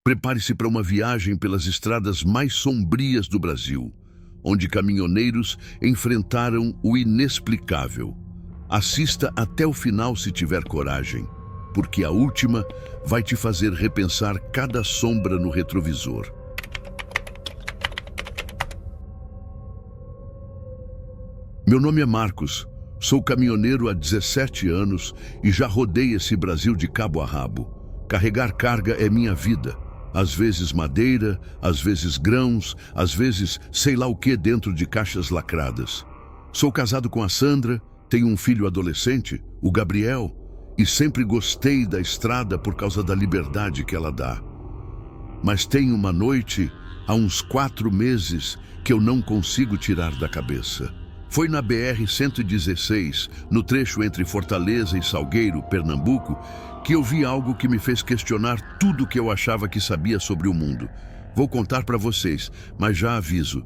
Prepare-se para uma viagem pelas estradas mais sombrias do Brasil, onde caminhoneiros enfrentaram o inexplicável. Assista até o final se tiver coragem, porque a última vai te fazer repensar cada sombra no retrovisor. Meu nome é Marcos, sou caminhoneiro há 17 anos e já rodei esse Brasil de cabo a rabo. Carregar carga é minha vida. Às vezes madeira, às vezes grãos, às vezes sei lá o que dentro de caixas lacradas. Sou casado com a Sandra, tenho um filho adolescente, o Gabriel, e sempre gostei da estrada por causa da liberdade que ela dá. Mas tem uma noite, há uns 4 meses, que eu não consigo tirar da cabeça. Foi na BR-116, no trecho entre Fortaleza e Salgueiro, Pernambuco, que eu vi algo que me fez questionar tudo que eu achava que sabia sobre o mundo. Vou contar para vocês, mas já aviso.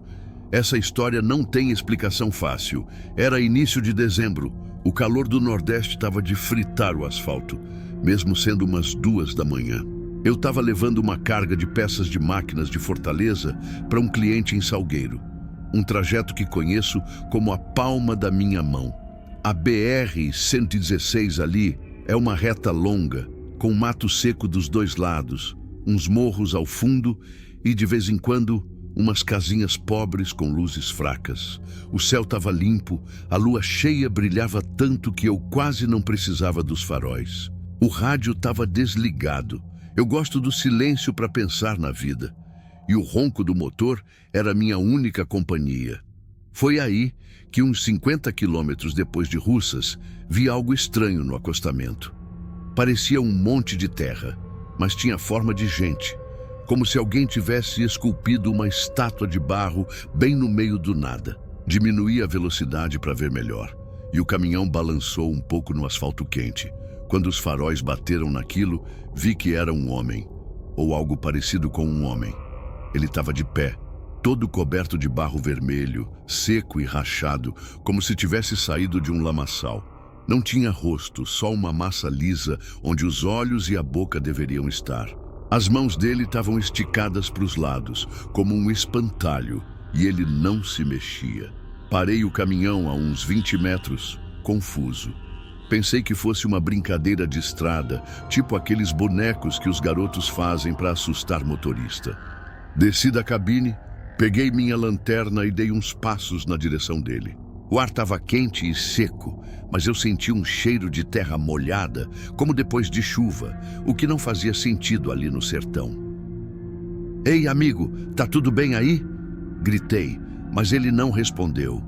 Essa história não tem explicação fácil. Era início de dezembro. O calor do Nordeste estava de fritar o asfalto, mesmo sendo umas 2 da manhã. Eu estava levando uma carga de peças de máquinas de Fortaleza para um cliente em Salgueiro. Um trajeto que conheço como a palma da minha mão. A BR-116 ali é uma reta longa, com mato seco dos 2 lados, uns morros ao fundo e, de vez em quando, umas casinhas pobres com luzes fracas. O céu estava limpo, a lua cheia brilhava tanto que eu quase não precisava dos faróis. O rádio estava desligado. Eu gosto do silêncio para pensar na vida. E o ronco do motor era minha única companhia. Foi aí que, uns 50 quilômetros depois de Russas, vi algo estranho no acostamento. Parecia um monte de terra, mas tinha forma de gente, como se alguém tivesse esculpido uma estátua de barro bem no meio do nada. Diminuí a velocidade para ver melhor, e o caminhão balançou um pouco no asfalto quente. Quando os faróis bateram naquilo, vi que era um homem, ou algo parecido com um homem. Ele estava de pé, todo coberto de barro vermelho, seco e rachado, como se tivesse saído de um lamaçal. Não tinha rosto, só uma massa lisa onde os olhos e a boca deveriam estar. As mãos dele estavam esticadas para os lados, como um espantalho, e ele não se mexia. Parei o caminhão a uns 20 metros, confuso. Pensei que fosse uma brincadeira de estrada, tipo aqueles bonecos que os garotos fazem para assustar motorista. Desci da cabine, peguei minha lanterna e dei uns passos na direção dele. O ar estava quente e seco, mas eu senti um cheiro de terra molhada, como depois de chuva, o que não fazia sentido ali no sertão. "Ei, amigo, tá tudo bem aí?" Gritei, mas ele não respondeu.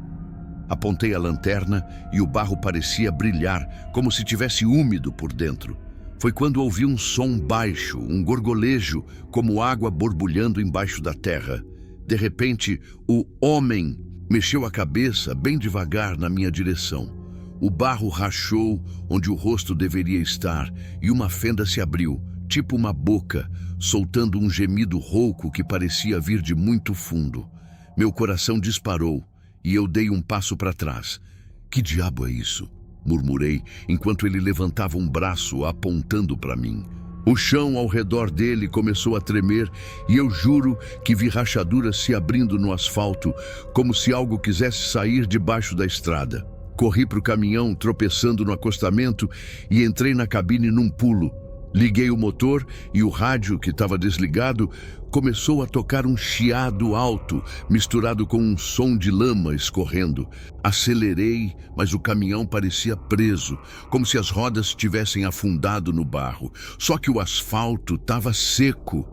Apontei a lanterna e o barro parecia brilhar, como se tivesse úmido por dentro. Foi quando ouvi um som baixo, um gorgolejo, como água borbulhando embaixo da terra. De repente, o homem mexeu a cabeça bem devagar na minha direção. O barro rachou onde o rosto deveria estar e uma fenda se abriu, tipo uma boca, soltando um gemido rouco que parecia vir de muito fundo. Meu coração disparou e eu dei um passo para trás. "Que diabo é isso?" murmurei, enquanto ele levantava um braço apontando para mim. O chão ao redor dele começou a tremer e eu juro que vi rachaduras se abrindo no asfalto, como se algo quisesse sair debaixo da estrada. Corri para o caminhão, tropeçando no acostamento, e entrei na cabine num pulo. Liguei o motor e o rádio, que estava desligado, começou a tocar um chiado alto, misturado com um som de lama escorrendo. Acelerei, mas o caminhão parecia preso, como se as rodas tivessem afundado no barro. Só que o asfalto estava seco.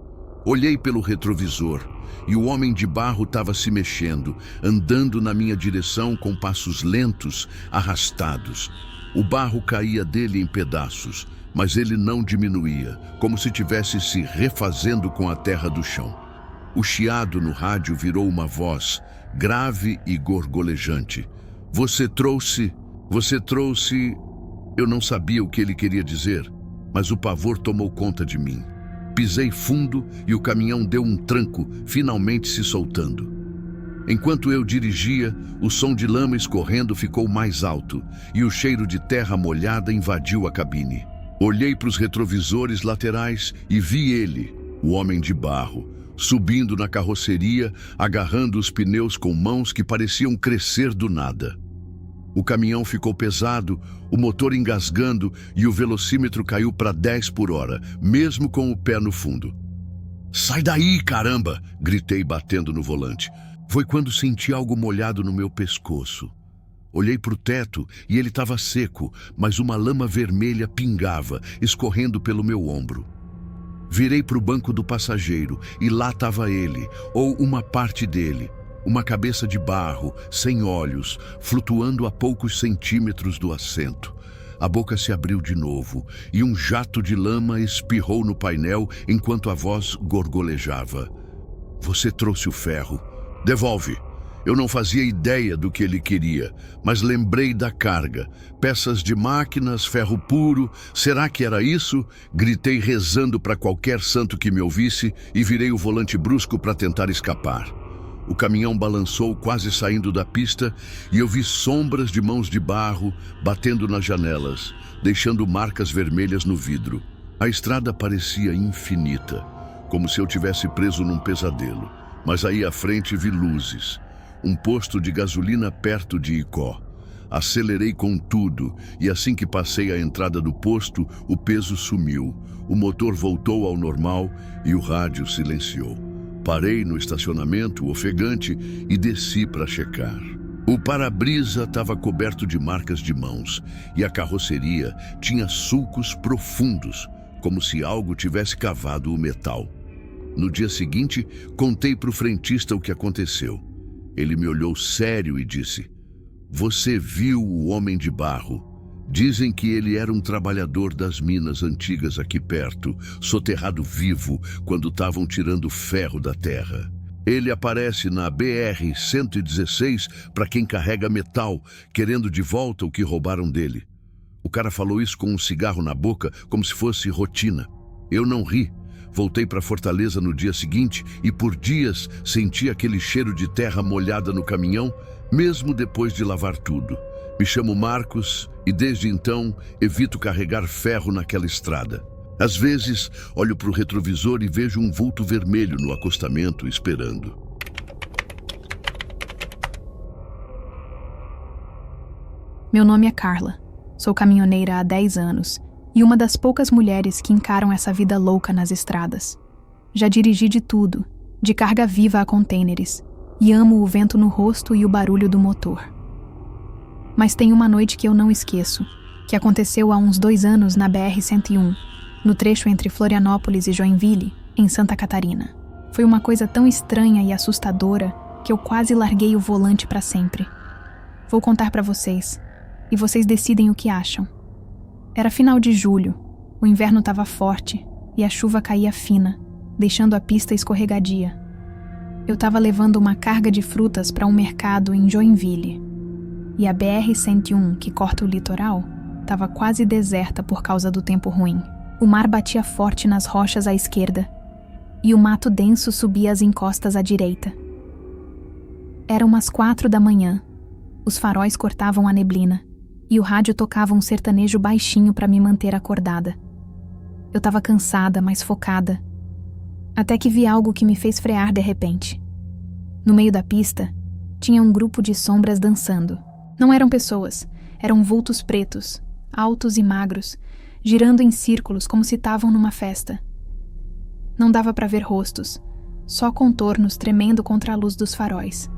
Olhei pelo retrovisor e o homem de barro estava se mexendo, andando na minha direção com passos lentos, arrastados. O barro caía dele em pedaços, mas ele não diminuía, como se tivesse se refazendo com a terra do chão. O chiado no rádio virou uma voz, grave e gorgolejante. Você trouxe... Eu não sabia o que ele queria dizer, mas o pavor tomou conta de mim. Pisei fundo e o caminhão deu um tranco, finalmente se soltando. Enquanto eu dirigia, o som de lama escorrendo ficou mais alto e o cheiro de terra molhada invadiu a cabine. Olhei para os retrovisores laterais e vi ele, O homem de barro, subindo na carroceria, agarrando os pneus com mãos que pareciam crescer do nada. O caminhão ficou pesado, o motor engasgando e o velocímetro caiu para 10 por hora, mesmo com o pé no fundo. "Sai daí, caramba!" gritei batendo no volante. Foi quando senti algo molhado no meu pescoço. Olhei para o teto e ele estava seco, mas uma lama vermelha pingava, escorrendo pelo meu ombro. Virei para o banco do passageiro e lá estava ele, ou uma parte dele, uma cabeça de barro, sem olhos, flutuando a poucos centímetros do assento. A boca se abriu de novo e um jato de lama espirrou no painel enquanto a voz gorgolejava. "Você trouxe o ferro. Devolve." Eu não fazia ideia do que ele queria, mas lembrei da carga. Peças de máquinas, ferro puro. Será que era isso? Gritei rezando para qualquer santo que me ouvisse e virei o volante brusco para tentar escapar. O caminhão balançou quase saindo da pista e eu vi sombras de mãos de barro batendo nas janelas, deixando marcas vermelhas no vidro. A estrada parecia infinita, como se eu tivesse preso num pesadelo. Mas aí à frente vi luzes. Um posto de gasolina perto de Icó. Acelerei com tudo e assim que passei a entrada do posto, o peso sumiu. O motor voltou ao normal e o rádio silenciou. Parei no estacionamento, ofegante, e desci para checar. O para-brisa estava coberto de marcas de mãos e a carroceria tinha sulcos profundos, como se algo tivesse cavado o metal. No dia seguinte, contei para o frentista o que aconteceu. Ele me olhou sério e disse: "Você viu o homem de barro? Dizem que ele era um trabalhador das minas antigas aqui perto, soterrado vivo quando estavam tirando ferro da terra. Ele aparece na BR-116 para quem carrega metal, querendo de volta o que roubaram dele." O cara falou isso com um cigarro na boca, como se fosse rotina. Eu não ri. Voltei para Fortaleza no dia seguinte e por dias senti aquele cheiro de terra molhada no caminhão, mesmo depois de lavar tudo. Me chamo Marcos e desde então evito carregar ferro naquela estrada. Às vezes, olho para o retrovisor e vejo um vulto vermelho no acostamento esperando. Meu nome é Carla. Sou caminhoneira há 10 anos. E uma das poucas mulheres que encaram essa vida louca nas estradas. Já dirigi de tudo, de carga viva a contêineres, e amo o vento no rosto e o barulho do motor. Mas tem uma noite que eu não esqueço, que aconteceu há uns 2 anos na BR-101, no trecho entre Florianópolis e Joinville, em Santa Catarina. Foi uma coisa tão estranha e assustadora que eu quase larguei o volante para sempre. Vou contar para vocês, e vocês decidem o que acham. Era final de julho, o inverno estava forte e a chuva caía fina, deixando a pista escorregadia. Eu estava levando uma carga de frutas para um mercado em Joinville. E a BR-101, que corta o litoral, estava quase deserta por causa do tempo ruim. O mar batia forte nas rochas à esquerda e o mato denso subia as encostas à direita. Eram umas 4 da manhã. Os faróis cortavam a neblina. E o rádio tocava um sertanejo baixinho para me manter acordada. Eu estava cansada, mas focada. Até que vi algo que me fez frear de repente. No meio da pista, tinha um grupo de sombras dançando. Não eram pessoas, eram vultos pretos, altos e magros, girando em círculos como se estavam numa festa. Não dava para ver rostos, só contornos tremendo contra a luz dos faróis.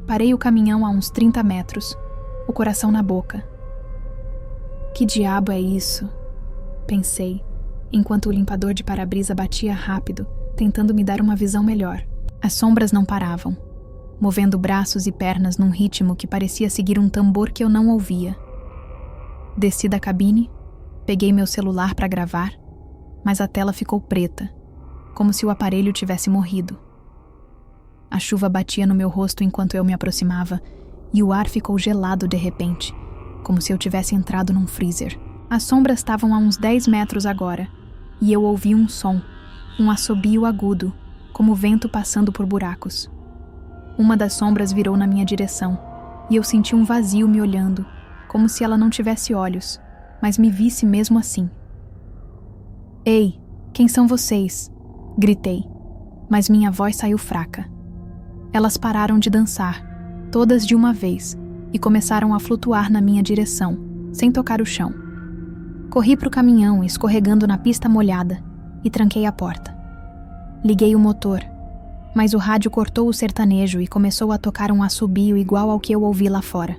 Parei o caminhão a uns 30 metros, o coração na boca. Que diabo é isso? Pensei, enquanto o limpador de para-brisa batia rápido, tentando me dar uma visão melhor. As sombras não paravam, movendo braços e pernas num ritmo que parecia seguir um tambor que eu não ouvia. Desci da cabine, peguei meu celular para gravar, mas a tela ficou preta, como se o aparelho tivesse morrido. A chuva batia no meu rosto enquanto eu me aproximava, e o ar ficou gelado de repente, como se eu tivesse entrado num freezer. As sombras estavam a uns 10 metros agora, e eu ouvi um som, um assobio agudo, como vento passando por buracos. Uma das sombras virou na minha direção, e eu senti um vazio me olhando, como se ela não tivesse olhos, mas me visse mesmo assim. "Ei, quem são vocês?" Gritei, mas minha voz saiu fraca. Elas pararam de dançar, todas de uma vez, e começaram a flutuar na minha direção, sem tocar o chão. Corri para o caminhão, escorregando na pista molhada, e tranquei a porta. Liguei o motor, mas o rádio cortou o sertanejo e começou a tocar um assobio igual ao que eu ouvi lá fora.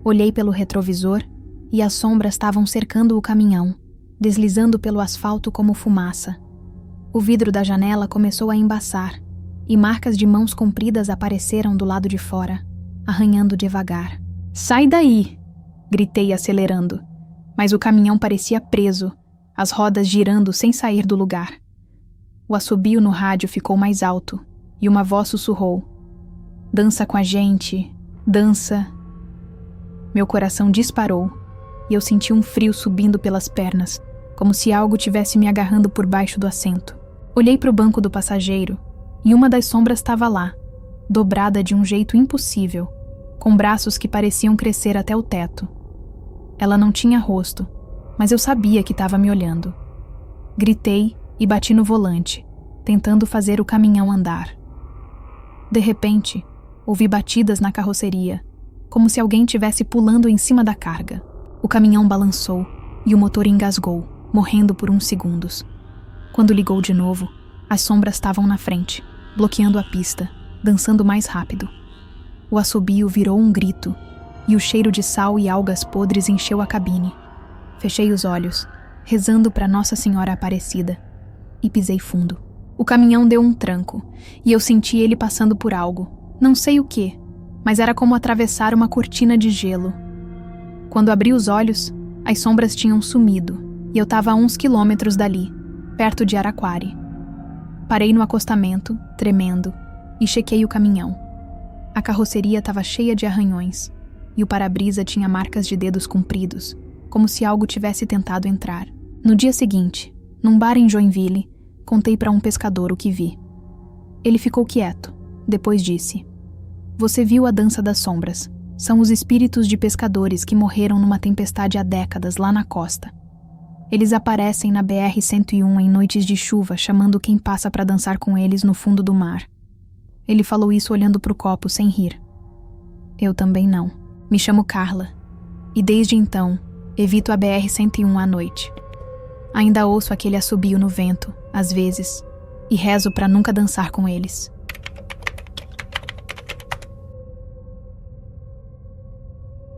Olhei pelo retrovisor e as sombras estavam cercando o caminhão, deslizando pelo asfalto como fumaça. O vidro da janela começou a embaçar e marcas de mãos compridas apareceram do lado de fora, arranhando devagar. "Sai daí!" gritei acelerando, mas o caminhão parecia preso, as rodas girando sem sair do lugar. O assobio no rádio ficou mais alto e uma voz sussurrou: "Dança com a gente, dança." Meu coração disparou e eu senti um frio subindo pelas pernas, como se algo tivesse me agarrando por baixo do assento. Olhei para o banco do passageiro e uma das sombras estava lá, dobrada de um jeito impossível, com braços que pareciam crescer até o teto. Ela não tinha rosto, mas eu sabia que estava me olhando. Gritei e bati no volante, tentando fazer o caminhão andar. De repente, ouvi batidas na carroceria, como se alguém estivesse pulando em cima da carga. O caminhão balançou e o motor engasgou, morrendo por uns segundos. Quando ligou de novo, as sombras estavam na frente, bloqueando a pista, dançando mais rápido. O assobio virou um grito e o cheiro de sal e algas podres encheu a cabine. Fechei os olhos, rezando para Nossa Senhora Aparecida, e pisei fundo. O caminhão deu um tranco e eu senti ele passando por algo, não sei o que, mas era como atravessar uma cortina de gelo. Quando abri os olhos, as sombras tinham sumido e eu estava a uns quilômetros dali, perto de Araquari. Parei no acostamento, tremendo, e chequei o caminhão. A carroceria estava cheia de arranhões e o para-brisa tinha marcas de dedos compridos, como se algo tivesse tentado entrar. No dia seguinte, num bar em Joinville, contei para um pescador o que vi. Ele ficou quieto, depois disse: "Você viu a dança das sombras. São os espíritos de pescadores que morreram numa tempestade há décadas lá na costa. Eles aparecem na BR-101 em noites de chuva, chamando quem passa para dançar com eles no fundo do mar." Ele falou isso olhando para o copo sem rir. Eu também não. Me chamo Carla, e desde então, evito a BR-101 à noite. Ainda ouço aquele assobio no vento, às vezes, e rezo para nunca dançar com eles.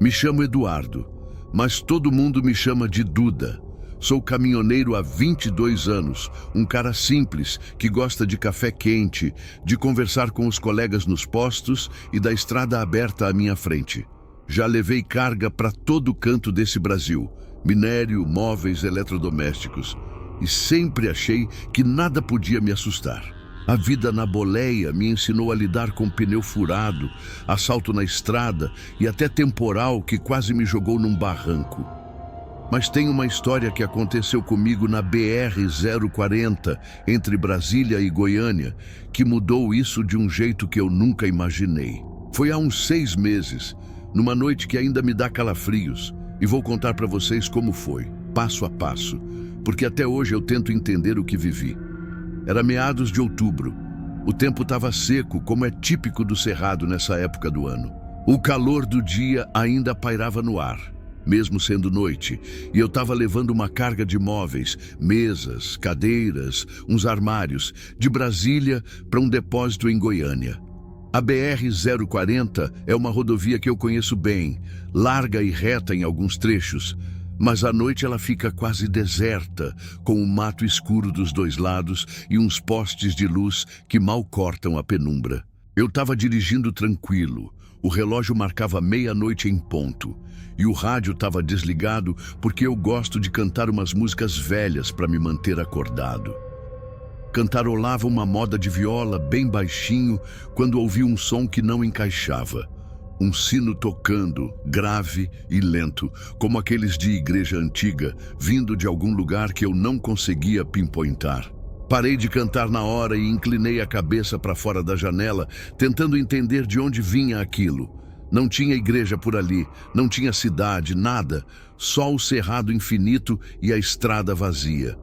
Me chamo Eduardo, mas todo mundo me chama de Duda. Sou caminhoneiro há 22 anos, um cara simples que gosta de café quente, de conversar com os colegas nos postos e da estrada aberta à minha frente. Já levei carga para todo canto desse Brasil, minério, móveis, eletrodomésticos, e sempre achei que nada podia me assustar. A vida na boleia me ensinou a lidar com pneu furado, assalto na estrada e até temporal que quase me jogou num barranco. Mas tem uma história que aconteceu comigo na BR-040, entre Brasília e Goiânia, que mudou isso de um jeito que eu nunca imaginei. Foi há uns 6 meses, numa noite que ainda me dá calafrios, e vou contar para vocês como foi, passo a passo, porque até hoje eu tento entender o que vivi. Era meados de outubro. O tempo estava seco, como é típico do Cerrado nessa época do ano. O calor do dia ainda pairava no ar, mesmo sendo noite, e eu estava levando uma carga de móveis, mesas, cadeiras, uns armários, de Brasília para um depósito em Goiânia. A BR-040 é uma rodovia que eu conheço bem, larga e reta em alguns trechos, mas à noite ela fica quase deserta, com o mato escuro dos dois lados e uns postes de luz que mal cortam a penumbra. Eu estava dirigindo tranquilo, o relógio marcava meia-noite em ponto, e o rádio estava desligado porque eu gosto de cantar umas músicas velhas para me manter acordado. Cantarolava uma moda de viola bem baixinho quando ouvi um som que não encaixava. Um sino tocando, grave e lento, como aqueles de igreja antiga, vindo de algum lugar que eu não conseguia pinpointar. Parei de cantar na hora e inclinei a cabeça para fora da janela, tentando entender de onde vinha aquilo. Não tinha igreja por ali, não tinha cidade, nada, só o cerrado infinito e a estrada vazia.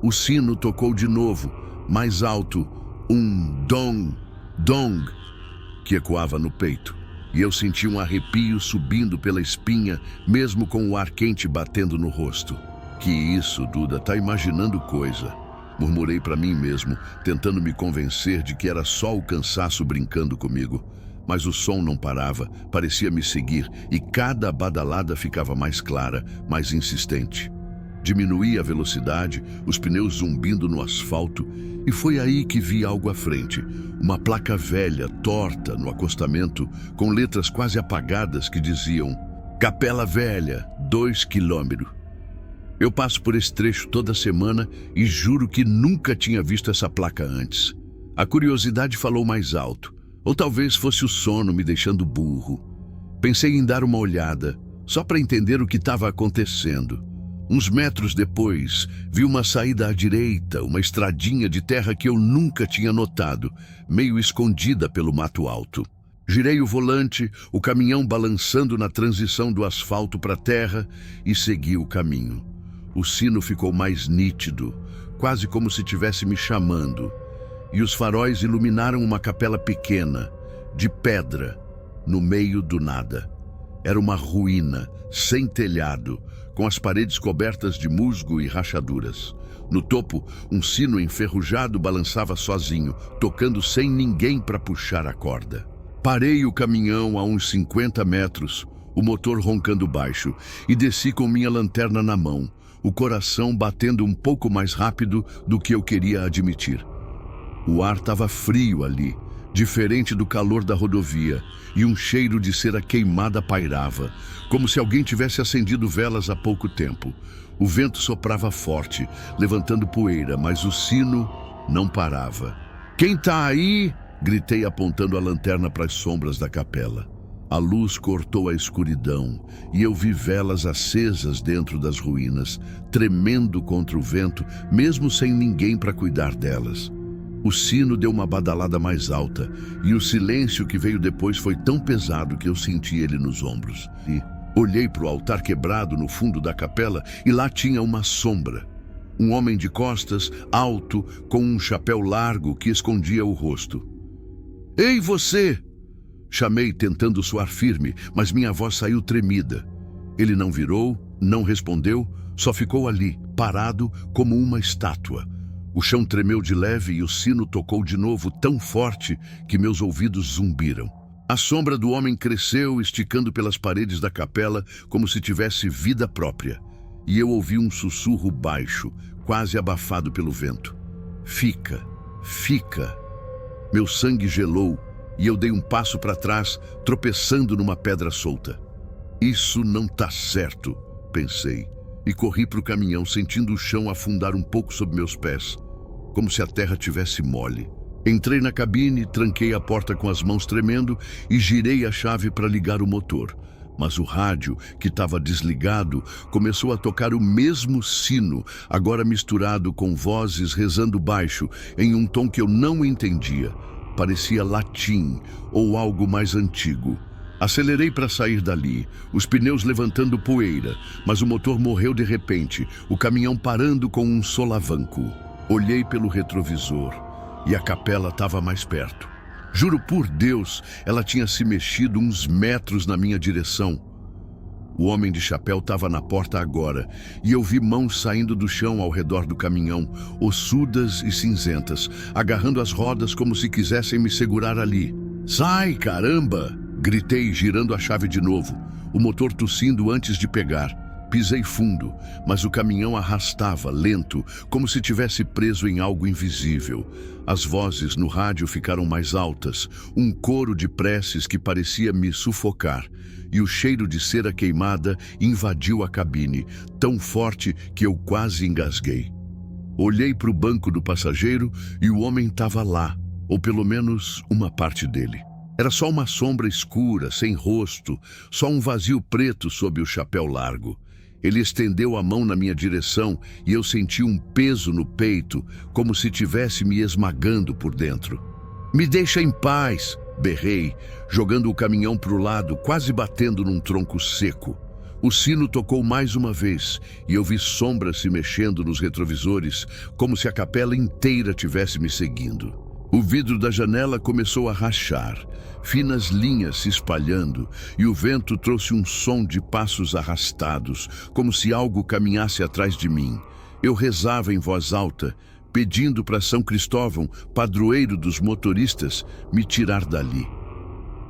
O sino tocou de novo, Mais alto, um dong, dong, que ecoava no peito. E eu senti um arrepio subindo pela espinha, mesmo com o ar quente batendo no rosto. Que isso, Duda, tá imaginando coisa. Murmurei para mim mesmo, tentando me convencer de que era só o cansaço brincando comigo. Mas o som não parava, parecia me seguir, e cada badalada ficava mais clara, mais insistente. Diminuí a velocidade, os pneus zumbindo no asfalto, e foi aí que vi algo à frente. Uma placa velha, torta, no acostamento, com letras quase apagadas que diziam: Capela Velha, 2 km. Eu passo por esse trecho toda semana e juro que nunca tinha visto essa placa antes. A curiosidade falou mais alto, ou talvez fosse o sono me deixando burro. Pensei em dar uma olhada, só para entender o que estava acontecendo. Uns metros depois, vi uma saída à direita, uma estradinha de terra que eu nunca tinha notado, meio escondida pelo mato alto. Girei o volante, o caminhão balançando na transição do asfalto para a terra, e segui o caminho. O sino ficou mais nítido, quase como se estivesse me chamando, e os faróis iluminaram uma capela pequena, de pedra, no meio do nada. Era uma ruína, sem telhado, com as paredes cobertas de musgo e rachaduras. No topo, um sino enferrujado balançava sozinho, tocando sem ninguém para puxar a corda. Parei o caminhão a uns 50 metros, o motor roncando baixo, e desci com minha lanterna na mão, o coração batendo um pouco mais rápido do que eu queria admitir. O ar estava frio ali, diferente do calor da rodovia, e um cheiro de cera queimada pairava, como se alguém tivesse acendido velas há pouco tempo. O vento soprava forte, levantando poeira, mas o sino não parava. "Quem tá aí?" gritei apontando a lanterna para as sombras da capela. A luz cortou a escuridão e eu vi velas acesas dentro das ruínas, tremendo contra o vento, mesmo sem ninguém para cuidar delas. O sino deu uma badalada mais alta e o silêncio que veio depois foi tão pesado que eu senti ele nos ombros. E olhei para o altar quebrado no fundo da capela e lá tinha uma sombra. Um homem de costas, alto, com um chapéu largo que escondia o rosto. "Ei, você!" Chamei tentando soar firme, mas minha voz saiu tremida. Ele não virou, não respondeu, só ficou ali, parado como uma estátua. O chão tremeu de leve e o sino tocou de novo tão forte que meus ouvidos zumbiram. A sombra do homem cresceu, esticando pelas paredes da capela como se tivesse vida própria. E eu ouvi um sussurro baixo, quase abafado pelo vento. "Fica, fica." Meu sangue gelou e eu dei um passo para trás, tropeçando numa pedra solta. "Isso não tá certo", pensei, e corri para o caminhão, sentindo o chão afundar um pouco sob meus pés, como se a terra tivesse mole. Entrei na cabine, tranquei a porta com as mãos tremendo e girei a chave para ligar o motor. Mas o rádio, que estava desligado, começou a tocar o mesmo sino, agora misturado com vozes rezando baixo, em um tom que eu não entendia. Parecia latim ou algo mais antigo. Acelerei para sair dali, os pneus levantando poeira, mas o motor morreu de repente, o caminhão parando com um solavanco. Olhei pelo retrovisor e a capela estava mais perto. Juro por Deus, ela tinha se mexido uns metros na minha direção. O homem de chapéu estava na porta agora, e eu vi mãos saindo do chão ao redor do caminhão, ossudas e cinzentas, agarrando as rodas como se quisessem me segurar ali. "Sai, caramba!" gritei, girando a chave de novo, o motor tossindo antes de pegar. Pisei fundo, mas o caminhão arrastava, lento, como se tivesse preso em algo invisível. As vozes no rádio ficaram mais altas, um coro de preces que parecia me sufocar, e o cheiro de cera queimada invadiu a cabine, tão forte que eu quase engasguei. Olhei para o banco do passageiro e o homem estava lá, ou pelo menos uma parte dele. Era só uma sombra escura, sem rosto, só um vazio preto sob o chapéu largo. Ele estendeu a mão na minha direção e eu senti um peso no peito, como se tivesse me esmagando por dentro. "Me deixa em paz!" berrei, jogando o caminhão para o lado, quase batendo num tronco seco. O sino tocou mais uma vez e eu vi sombras se mexendo nos retrovisores, como se a capela inteira tivesse me seguindo. O vidro da janela começou a rachar, finas linhas se espalhando, e o vento trouxe um som de passos arrastados, como se algo caminhasse atrás de mim. Eu rezava em voz alta, pedindo para São Cristóvão, padroeiro dos motoristas, me tirar dali.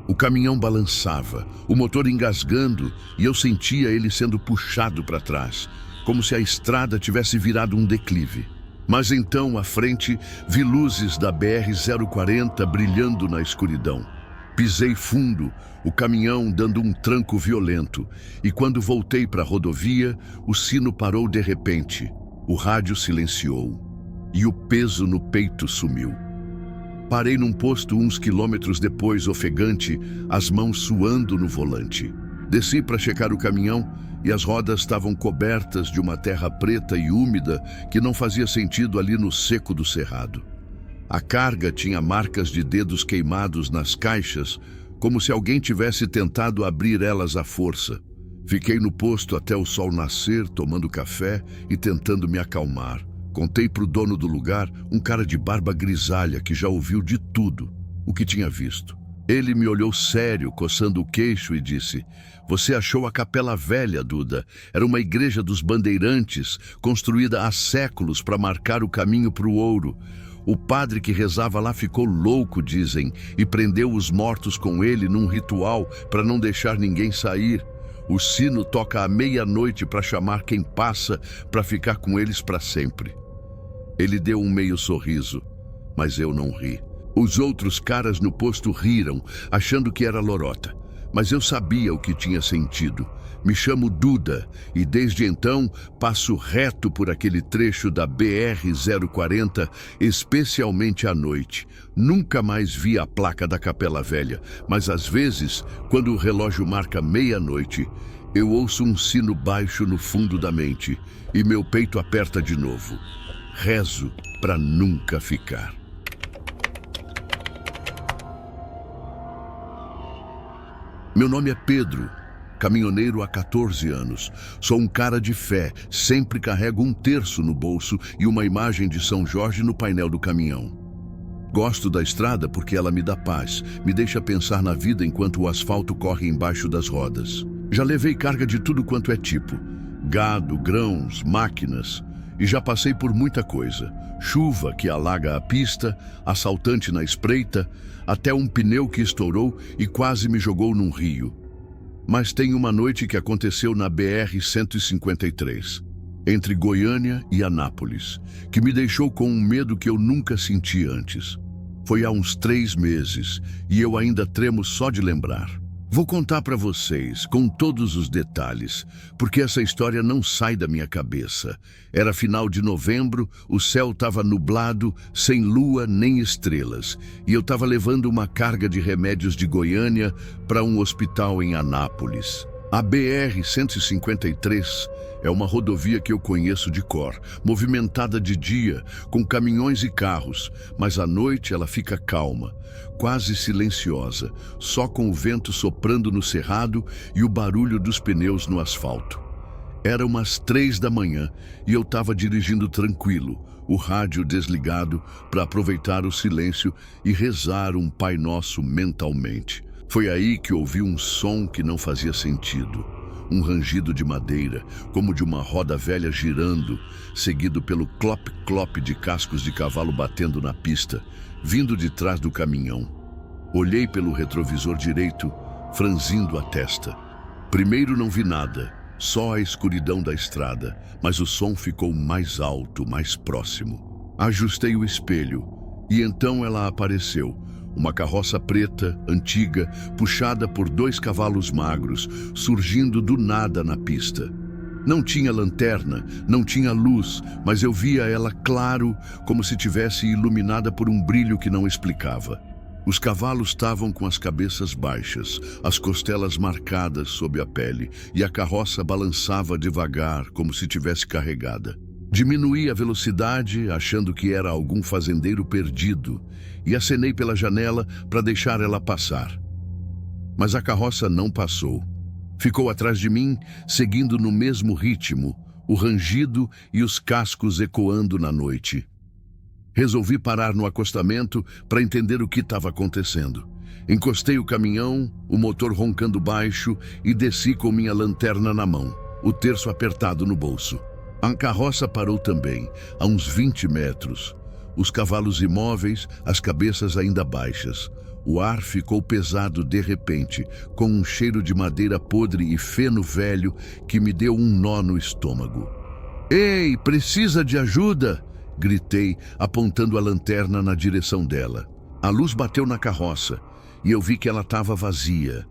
O caminhão balançava, o motor engasgando, e eu sentia ele sendo puxado para trás, como se a estrada tivesse virado um declive. Mas então, à frente, vi luzes da BR-040 brilhando na escuridão. Pisei fundo, o caminhão dando um tranco violento, e quando voltei para a rodovia, o sino parou de repente. O rádio silenciou, e o peso no peito sumiu. Parei num posto uns quilômetros depois, ofegante, as mãos suando no volante. Desci para checar o caminhão e as rodas estavam cobertas de uma terra preta e úmida que não fazia sentido ali no seco do cerrado. A carga tinha marcas de dedos queimados nas caixas, como se alguém tivesse tentado abrir elas à força. Fiquei no posto até o sol nascer, tomando café e tentando me acalmar. Contei para o dono do lugar, um cara de barba grisalha que já ouviu de tudo o que tinha visto. Ele me olhou sério, coçando o queixo, e disse: "Você achou a Capela Velha, Duda? Era uma igreja dos bandeirantes, construída há séculos para marcar o caminho para o ouro. O padre que rezava lá ficou louco, dizem, e prendeu os mortos com ele num ritual para não deixar ninguém sair. O sino toca à meia-noite para chamar quem passa para ficar com eles para sempre." Ele deu um meio sorriso, mas eu não ri. Os outros caras no posto riram, achando que era lorota, mas eu sabia o que tinha sentido. Me chamo Duda e desde então passo reto por aquele trecho da BR-040, especialmente à noite. Nunca mais vi a placa da Capela Velha, mas às vezes, quando o relógio marca meia-noite, eu ouço um sino baixo no fundo da mente e meu peito aperta de novo. Rezo para nunca ficar. Meu nome é Pedro, caminhoneiro há 14 anos. Sou um cara de fé, sempre carrego um terço no bolso e uma imagem de São Jorge no painel do caminhão. Gosto da estrada porque ela me dá paz, me deixa pensar na vida enquanto o asfalto corre embaixo das rodas. Já levei carga de tudo quanto é tipo: gado, grãos, máquinas. E já passei por muita coisa. Chuva que alaga a pista, assaltante na espreita, até um pneu que estourou e quase me jogou num rio. Mas tem uma noite que aconteceu na BR-153, entre Goiânia e Anápolis, que me deixou com um medo que eu nunca senti antes. Foi há uns 3 meses e eu ainda tremo só de lembrar. Vou contar para vocês, com todos os detalhes, porque essa história não sai da minha cabeça. Era final de novembro, o céu estava nublado, sem lua nem estrelas, e eu estava levando uma carga de remédios de Goiânia para um hospital em Anápolis. A BR-153 é uma rodovia que eu conheço de cor, movimentada de dia, com caminhões e carros, mas à noite ela fica calma, quase silenciosa, só com o vento soprando no cerrado e o barulho dos pneus no asfalto. Era umas 3 da manhã e eu estava dirigindo tranquilo, o rádio desligado para aproveitar o silêncio e rezar um Pai Nosso mentalmente. Foi aí que ouvi um som que não fazia sentido. Um rangido de madeira, como de uma roda velha girando, seguido pelo clop-clop de cascos de cavalo batendo na pista, vindo de trás do caminhão. Olhei pelo retrovisor direito, franzindo a testa. Primeiro não vi nada, só a escuridão da estrada, mas o som ficou mais alto, mais próximo. Ajustei o espelho, e então ela apareceu. Uma carroça preta, antiga, puxada por 2 cavalos magros, surgindo do nada na pista. Não tinha lanterna, não tinha luz, mas eu via ela claro, como se tivesse iluminada por um brilho que não explicava. Os cavalos estavam com as cabeças baixas, as costelas marcadas sob a pele, e a carroça balançava devagar, como se tivesse carregada. Diminuí a velocidade, achando que era algum fazendeiro perdido, e acenei pela janela para deixar ela passar. Mas a carroça não passou. Ficou atrás de mim, seguindo no mesmo ritmo, o rangido e os cascos ecoando na noite. Resolvi parar no acostamento para entender o que estava acontecendo. Encostei o caminhão, o motor roncando baixo, e desci com minha lanterna na mão, o terço apertado no bolso. A carroça parou também, a uns 20 metros. Os cavalos imóveis, as cabeças ainda baixas. O ar ficou pesado de repente, com um cheiro de madeira podre e feno velho que me deu um nó no estômago. "Ei, precisa de ajuda?" gritei, apontando a lanterna na direção dela. A luz bateu na carroça e eu vi que ela estava vazia,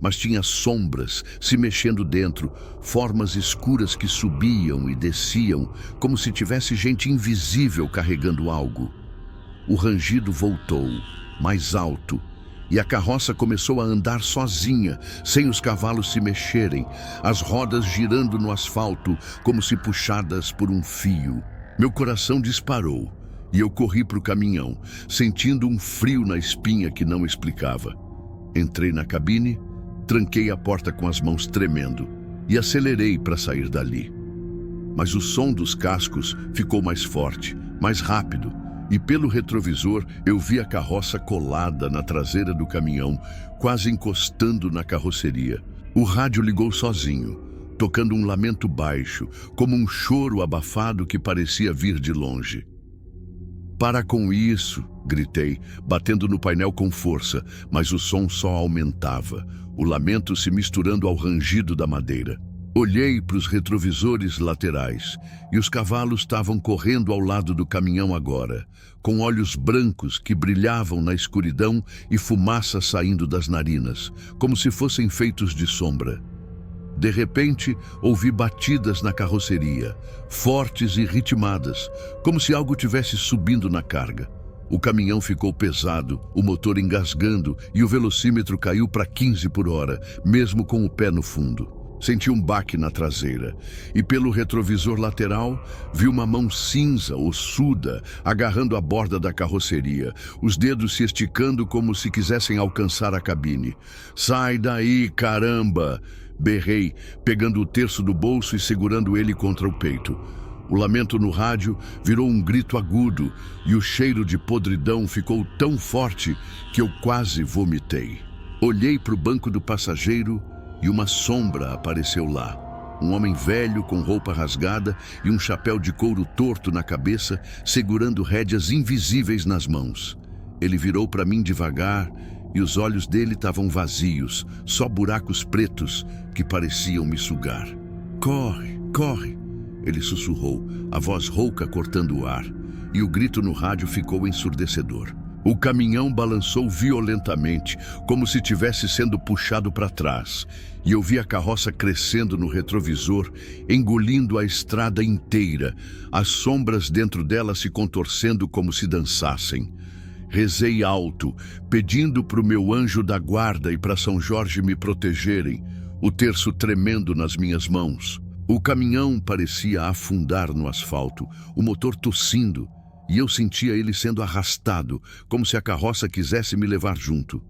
mas tinha sombras se mexendo dentro, formas escuras que subiam e desciam, como se tivesse gente invisível carregando algo. O rangido voltou, mais alto, e a carroça começou a andar sozinha, sem os cavalos se mexerem, as rodas girando no asfalto como se puxadas por um fio. Meu coração disparou e eu corri para o caminhão, sentindo um frio na espinha que não explicava. Entrei na cabine, tranquei a porta com as mãos tremendo e acelerei para sair dali. Mas o som dos cascos ficou mais forte, mais rápido, e pelo retrovisor eu vi a carroça colada na traseira do caminhão, quase encostando na carroceria. O rádio ligou sozinho, tocando um lamento baixo, como um choro abafado que parecia vir de longe. "Para com isso!" gritei, batendo no painel com força, mas o som só aumentava, o lamento se misturando ao rangido da madeira. Olhei para os retrovisores laterais e os cavalos estavam correndo ao lado do caminhão agora, com olhos brancos que brilhavam na escuridão e fumaça saindo das narinas, como se fossem feitos de sombra. De repente, ouvi batidas na carroceria, fortes e ritmadas, como se algo tivesse subindo na carga. O caminhão ficou pesado, o motor engasgando e o velocímetro caiu para 15 por hora, mesmo com o pé no fundo. Senti um baque na traseira e pelo retrovisor lateral vi uma mão cinza, ossuda, agarrando a borda da carroceria, os dedos se esticando como se quisessem alcançar a cabine. "Sai daí, caramba!" berrei, pegando o terço do bolso e segurando ele contra o peito. O lamento no rádio virou um grito agudo e o cheiro de podridão ficou tão forte que eu quase vomitei. Olhei para o banco do passageiro e uma sombra apareceu lá. Um homem velho com roupa rasgada e um chapéu de couro torto na cabeça, segurando rédeas invisíveis nas mãos. Ele virou para mim devagar e os olhos dele estavam vazios, só buracos pretos que pareciam me sugar. "Corre, corre!" ele sussurrou, a voz rouca cortando o ar, e o grito no rádio ficou ensurdecedor. O caminhão balançou violentamente, como se tivesse sendo puxado para trás, e eu vi a carroça crescendo no retrovisor, engolindo a estrada inteira, as sombras dentro dela se contorcendo como se dançassem. Rezei alto, pedindo para o meu anjo da guarda e para São Jorge me protegerem, o terço tremendo nas minhas mãos. O caminhão parecia afundar no asfalto, o motor tossindo, e eu sentia ele sendo arrastado, como se a carroça quisesse me levar junto.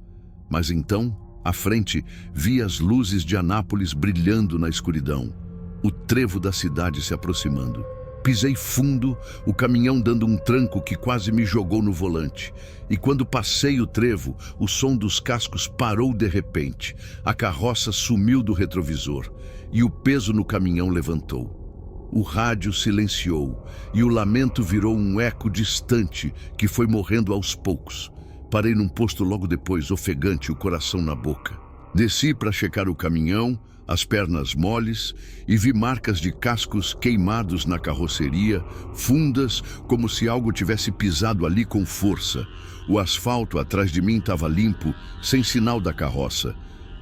Mas então, à frente, vi as luzes de Anápolis brilhando na escuridão, o trevo da cidade se aproximando. Pisei fundo, o caminhão dando um tranco que quase me jogou no volante. E quando passei o trevo, o som dos cascos parou de repente. A carroça sumiu do retrovisor e o peso no caminhão levantou. O rádio silenciou e o lamento virou um eco distante que foi morrendo aos poucos. Parei num posto logo depois, ofegante, o coração na boca. Desci para checar o caminhão, as pernas moles, e vi marcas de cascos queimados na carroceria, fundas, como se algo tivesse pisado ali com força. O asfalto atrás de mim estava limpo, sem sinal da carroça,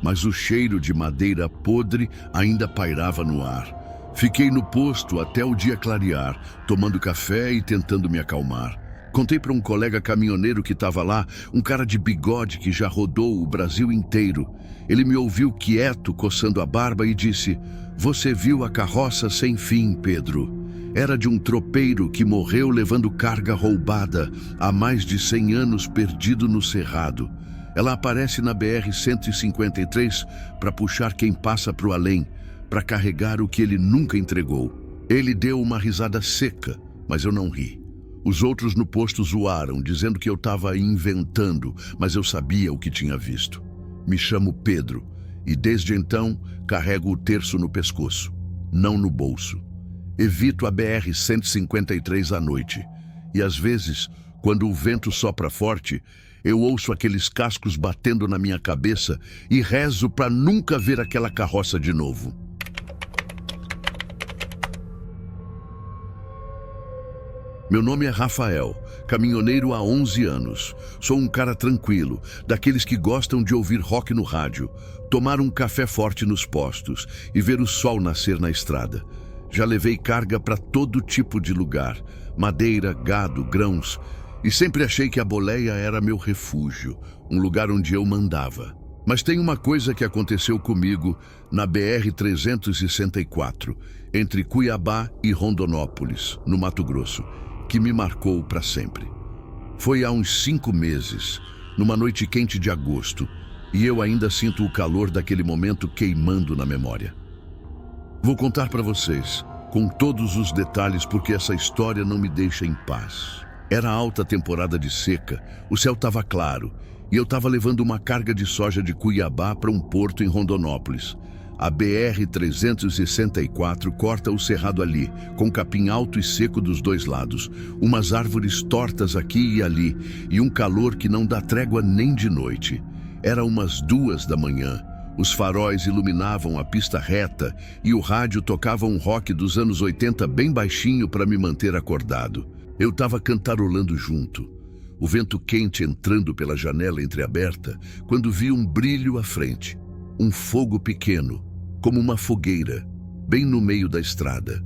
mas o cheiro de madeira podre ainda pairava no ar. Fiquei no posto até o dia clarear, tomando café e tentando me acalmar. Contei para um colega caminhoneiro que estava lá, um cara de bigode que já rodou o Brasil inteiro. Ele me ouviu quieto, coçando a barba e disse: "Você viu a carroça sem fim, Pedro? Era de um tropeiro que morreu levando carga roubada, há mais de 100 anos perdido no cerrado. Ela aparece na BR-153 para puxar quem passa para o além, para carregar o que ele nunca entregou. Ele deu uma risada seca, mas eu não ri. Os outros no posto zoaram, dizendo que eu estava inventando, mas eu sabia o que tinha visto. Me chamo Pedro e desde então carrego o terço no pescoço, não no bolso. Evito a BR-153 à noite e às vezes, quando o vento sopra forte, eu ouço aqueles cascos batendo na minha cabeça e rezo para nunca ver aquela carroça de novo. Meu nome é Rafael, caminhoneiro há 11 anos. Sou um cara tranquilo, daqueles que gostam de ouvir rock no rádio, tomar um café forte nos postos e ver o sol nascer na estrada. Já levei carga para todo tipo de lugar, madeira, gado, grãos, e sempre achei que a boleia era meu refúgio, um lugar onde eu mandava. Mas tem uma coisa que aconteceu comigo na BR-364, entre Cuiabá e Rondonópolis, no Mato Grosso, que me marcou para sempre. Foi há uns 5 meses, numa noite quente de agosto, e eu ainda sinto o calor daquele momento queimando na memória. Vou contar para vocês, com todos os detalhes, porque essa história não me deixa em paz. Era alta temporada de seca, o céu estava claro, e eu estava levando uma carga de soja de Cuiabá para um porto em Rondonópolis. A BR-364 corta o cerrado ali, com capim alto e seco dos dois lados, umas árvores tortas aqui e ali, e um calor que não dá trégua nem de noite. Era umas 2 da manhã, os faróis iluminavam a pista reta e o rádio tocava um rock dos anos 80 bem baixinho para me manter acordado. Eu estava cantarolando junto, o vento quente entrando pela janela entreaberta, quando vi um brilho à frente, um fogo pequeno, como uma fogueira, bem no meio da estrada.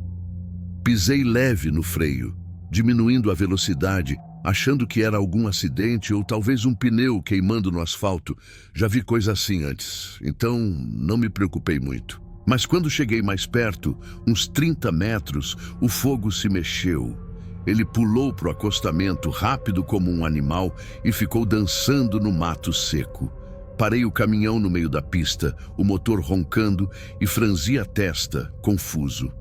Pisei leve no freio, diminuindo a velocidade, achando que era algum acidente ou talvez um pneu queimando no asfalto. Já vi coisa assim antes, então não me preocupei muito. Mas quando cheguei mais perto, uns 30 metros, o fogo se mexeu. Ele pulou para o acostamento rápido como um animal e ficou dançando no mato seco. Parei o caminhão no meio da pista, o motor roncando, e franzi a testa, confuso.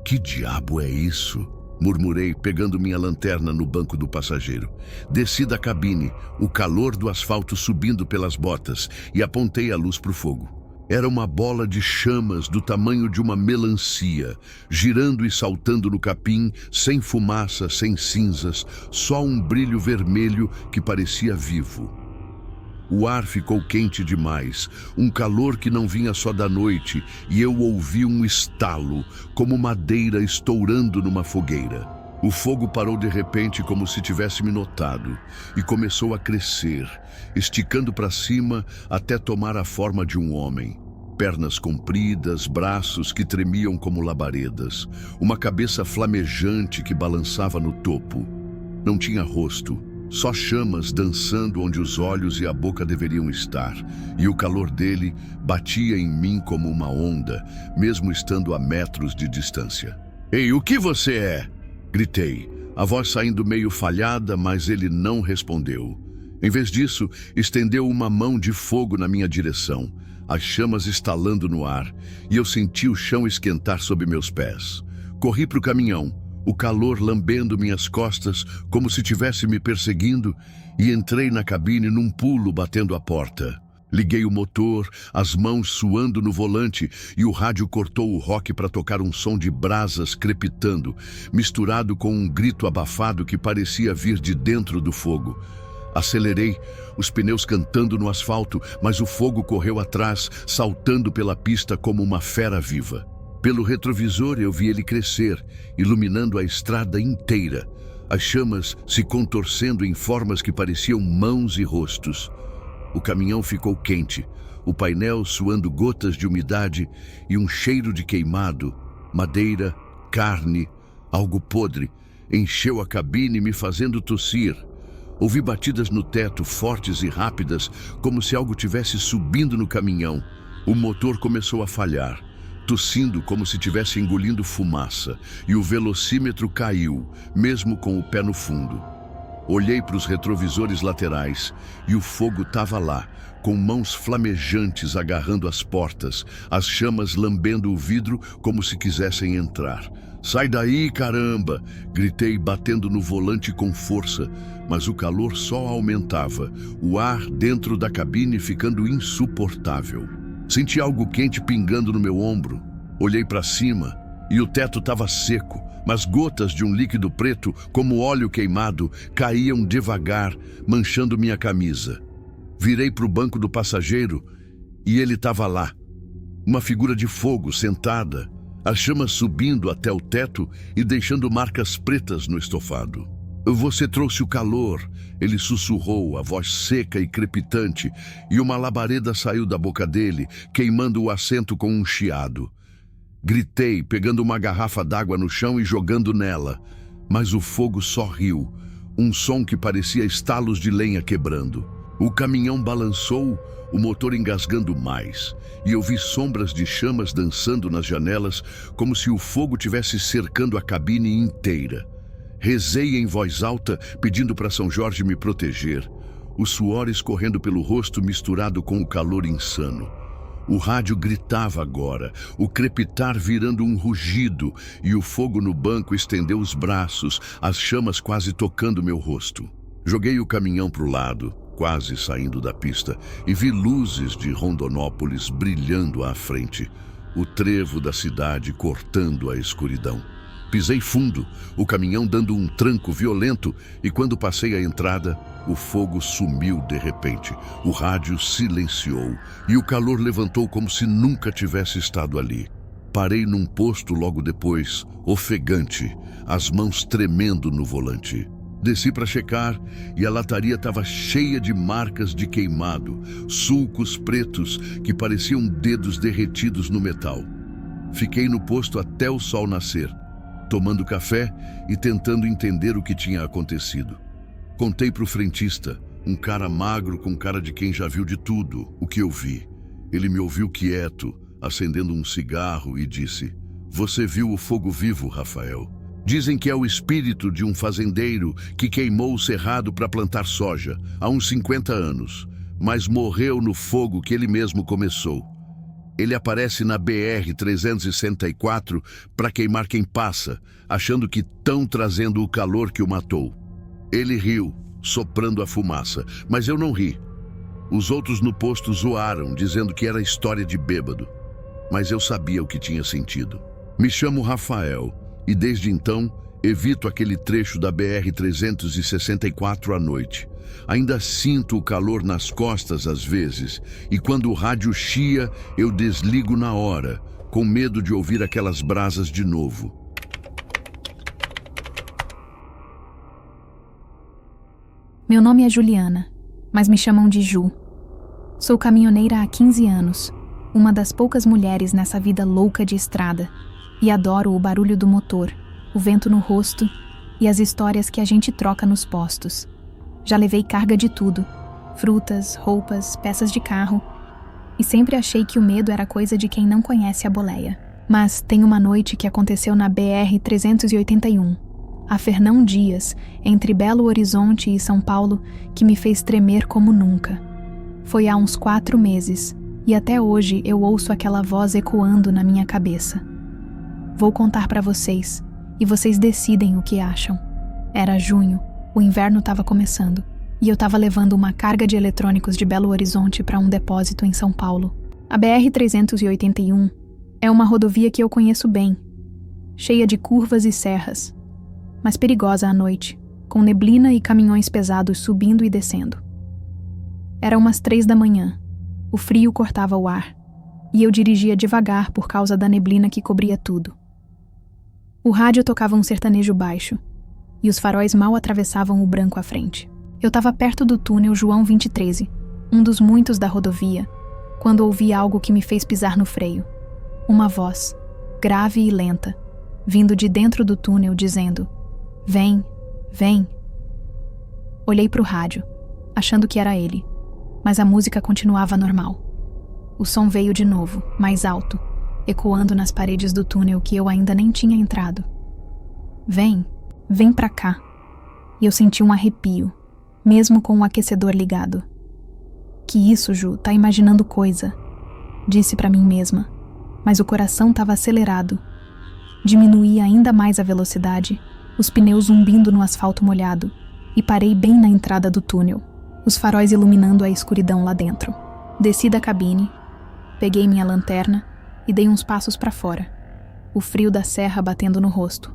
Que diabo é isso? Murmurei, pegando minha lanterna no banco do passageiro. Desci da cabine, o calor do asfalto subindo pelas botas, e apontei a luz para o fogo. Era uma bola de chamas do tamanho de uma melancia, girando e saltando no capim, sem fumaça, sem cinzas, só um brilho vermelho que parecia vivo. O ar ficou quente demais, um calor que não vinha só da noite, e eu ouvi um estalo, como madeira estourando numa fogueira. O fogo parou de repente como se tivesse me notado, e começou a crescer, esticando para cima até tomar a forma de um homem. Pernas compridas, braços que tremiam como labaredas, uma cabeça flamejante que balançava no topo. Não tinha rosto, só chamas dançando onde os olhos e a boca deveriam estar, e o calor dele batia em mim como uma onda, mesmo estando a metros de distância. "Ei, o que você é?" gritei, a voz saindo meio falhada, mas ele não respondeu. Em vez disso, estendeu uma mão de fogo na minha direção, as chamas estalando no ar, e eu senti o chão esquentar sob meus pés. Corri para o caminhão, o calor lambendo minhas costas como se tivesse me perseguindo, e entrei na cabine num pulo batendo a porta. Liguei o motor, as mãos suando no volante, e o rádio cortou o rock para tocar um som de brasas crepitando, misturado com um grito abafado que parecia vir de dentro do fogo. Acelerei, os pneus cantando no asfalto, mas o fogo correu atrás, saltando pela pista como uma fera viva. Pelo retrovisor eu vi ele crescer, iluminando a estrada inteira, as chamas se contorcendo em formas que pareciam mãos e rostos. O caminhão ficou quente, o painel suando gotas de umidade e um cheiro de queimado, madeira, carne, algo podre, encheu a cabine me fazendo tossir. Ouvi batidas no teto, fortes e rápidas, como se algo tivesse subindo no caminhão. O motor começou a falhar, tossindo como se estivesse engolindo fumaça, e o velocímetro caiu, mesmo com o pé no fundo. Olhei para os retrovisores laterais e o fogo estava lá, com mãos flamejantes agarrando as portas, as chamas lambendo o vidro como se quisessem entrar. "Sai daí, caramba!" gritei, batendo no volante com força, mas o calor só aumentava, o ar dentro da cabine ficando insuportável. Senti algo quente pingando no meu ombro. Olhei para cima e o teto estava seco, mas gotas de um líquido preto, como óleo queimado, caíam devagar, manchando minha camisa. Virei para o banco do passageiro e ele estava lá. Uma figura de fogo sentada, as chamas subindo até o teto e deixando marcas pretas no estofado. "Você trouxe o calor", ele sussurrou, a voz seca e crepitante, e uma labareda saiu da boca dele, queimando o assento com um chiado. Gritei, pegando uma garrafa d'água no chão e jogando nela, mas o fogo só riu, um som que parecia estalos de lenha quebrando. O caminhão balançou, o motor engasgando mais, e eu vi sombras de chamas dançando nas janelas, como se o fogo tivesse cercando a cabine inteira. Rezei em voz alta, pedindo para São Jorge me proteger, o suor escorrendo pelo rosto misturado com o calor insano. O rádio gritava agora, o crepitar virando um rugido, e o fogo no banco estendeu os braços, as chamas quase tocando meu rosto. Joguei o caminhão para o lado, quase saindo da pista, e vi luzes de Rondonópolis brilhando à frente, o trevo da cidade cortando a escuridão. Pisei fundo, o caminhão dando um tranco violento, e quando passei a entrada, o fogo sumiu de repente, o rádio silenciou, e o calor levantou como se nunca tivesse estado ali. Parei num posto logo depois, ofegante, as mãos tremendo no volante. Desci para checar e a lataria estava cheia de marcas de queimado, sulcos pretos que pareciam dedos derretidos no metal. Fiquei no posto até o sol nascer, tomando café e tentando entender o que tinha acontecido. Contei para o frentista, um cara magro com cara de quem já viu de tudo, o que eu vi. Ele me ouviu quieto, acendendo um cigarro e disse: "Você viu o fogo vivo, Rafael? Dizem que é o espírito de um fazendeiro que queimou o cerrado para plantar soja há uns 50 anos, mas morreu no fogo que ele mesmo começou. Ele aparece na BR-364 para queimar quem passa, achando que estão trazendo o calor que o matou." Ele riu, soprando a fumaça, mas eu não ri. Os outros no posto zoaram, dizendo que era história de bêbado, mas eu sabia o que tinha sentido. Me chamo Rafael e desde então evito aquele trecho da BR-364 à noite. Ainda sinto o calor nas costas às vezes, e quando o rádio chia, eu desligo na hora, com medo de ouvir aquelas brasas de novo. Meu nome é Juliana, mas me chamam de Ju. Sou caminhoneira há 15 anos, uma das poucas mulheres nessa vida louca de estrada, e adoro o barulho do motor, o vento no rosto e as histórias que a gente troca nos postos. Já levei carga de tudo, frutas, roupas, peças de carro, e sempre achei que o medo era coisa de quem não conhece a boleia. Mas tem uma noite que aconteceu na BR-381, a Fernão Dias, entre Belo Horizonte e São Paulo, que me fez tremer como nunca. Foi há uns 4 meses, e até hoje eu ouço aquela voz ecoando na minha cabeça. Vou contar pra vocês, e vocês decidem o que acham. Era junho, o inverno estava começando, e eu estava levando uma carga de eletrônicos de Belo Horizonte para um depósito em São Paulo. A BR-381 é uma rodovia que eu conheço bem, cheia de curvas e serras, mas perigosa à noite, com neblina e caminhões pesados subindo e descendo. Era umas 3 da manhã, o frio cortava o ar, e eu dirigia devagar por causa da neblina que cobria tudo. O rádio tocava um sertanejo baixo, e os faróis mal atravessavam o branco à frente. Eu estava perto do túnel João 2013, um dos muitos da rodovia, quando ouvi algo que me fez pisar no freio. Uma voz, grave e lenta, vindo de dentro do túnel dizendo: "Vem, vem." Olhei para o rádio, achando que era ele, mas a música continuava normal. O som veio de novo, mais alto, ecoando nas paredes do túnel que eu ainda nem tinha entrado. "Vem, vem pra cá." e eu senti um arrepio, mesmo com o aquecedor ligado. Que isso, Ju, tá imaginando coisa, disse para mim mesma, mas o coração estava acelerado. Diminuí ainda mais a velocidade, os pneus zumbindo no asfalto molhado, e parei bem na entrada do túnel, os faróis iluminando a escuridão lá dentro. Desci da cabine, peguei minha lanterna e dei uns passos para fora, o frio da serra batendo no rosto.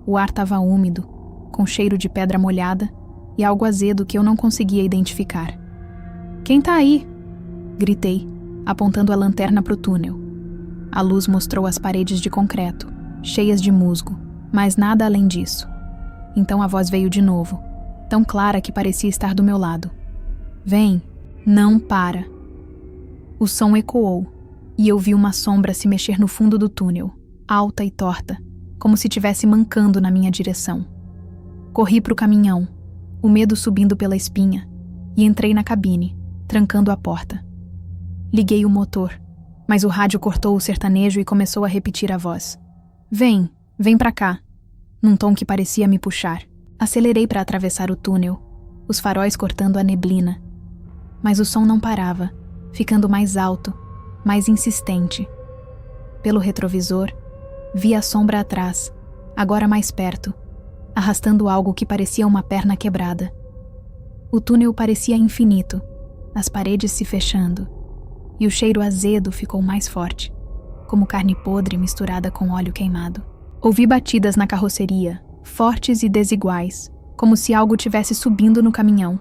O ar estava úmido, com cheiro de pedra molhada e algo azedo que eu não conseguia identificar. "Quem tá aí?" gritei, apontando a lanterna para o túnel. A luz mostrou as paredes de concreto, cheias de musgo, mas nada além disso. Então a voz veio de novo, tão clara que parecia estar do meu lado. "Vem, não para." O som ecoou, e eu vi uma sombra se mexer no fundo do túnel, alta e torta, como se estivesse mancando na minha direção. Corri para o caminhão, o medo subindo pela espinha, e entrei na cabine, trancando a porta. Liguei o motor, mas o rádio cortou o sertanejo e começou a repetir a voz. "Vem, vem pra cá", num tom que parecia me puxar. Acelerei para atravessar o túnel, os faróis cortando a neblina. Mas o som não parava, ficando mais alto, mais insistente. Pelo retrovisor, vi a sombra atrás, agora mais perto, arrastando algo que parecia uma perna quebrada. O túnel parecia infinito, as paredes se fechando, e o cheiro azedo ficou mais forte, como carne podre misturada com óleo queimado. Ouvi batidas na carroceria, fortes e desiguais, como se algo tivesse subindo no caminhão.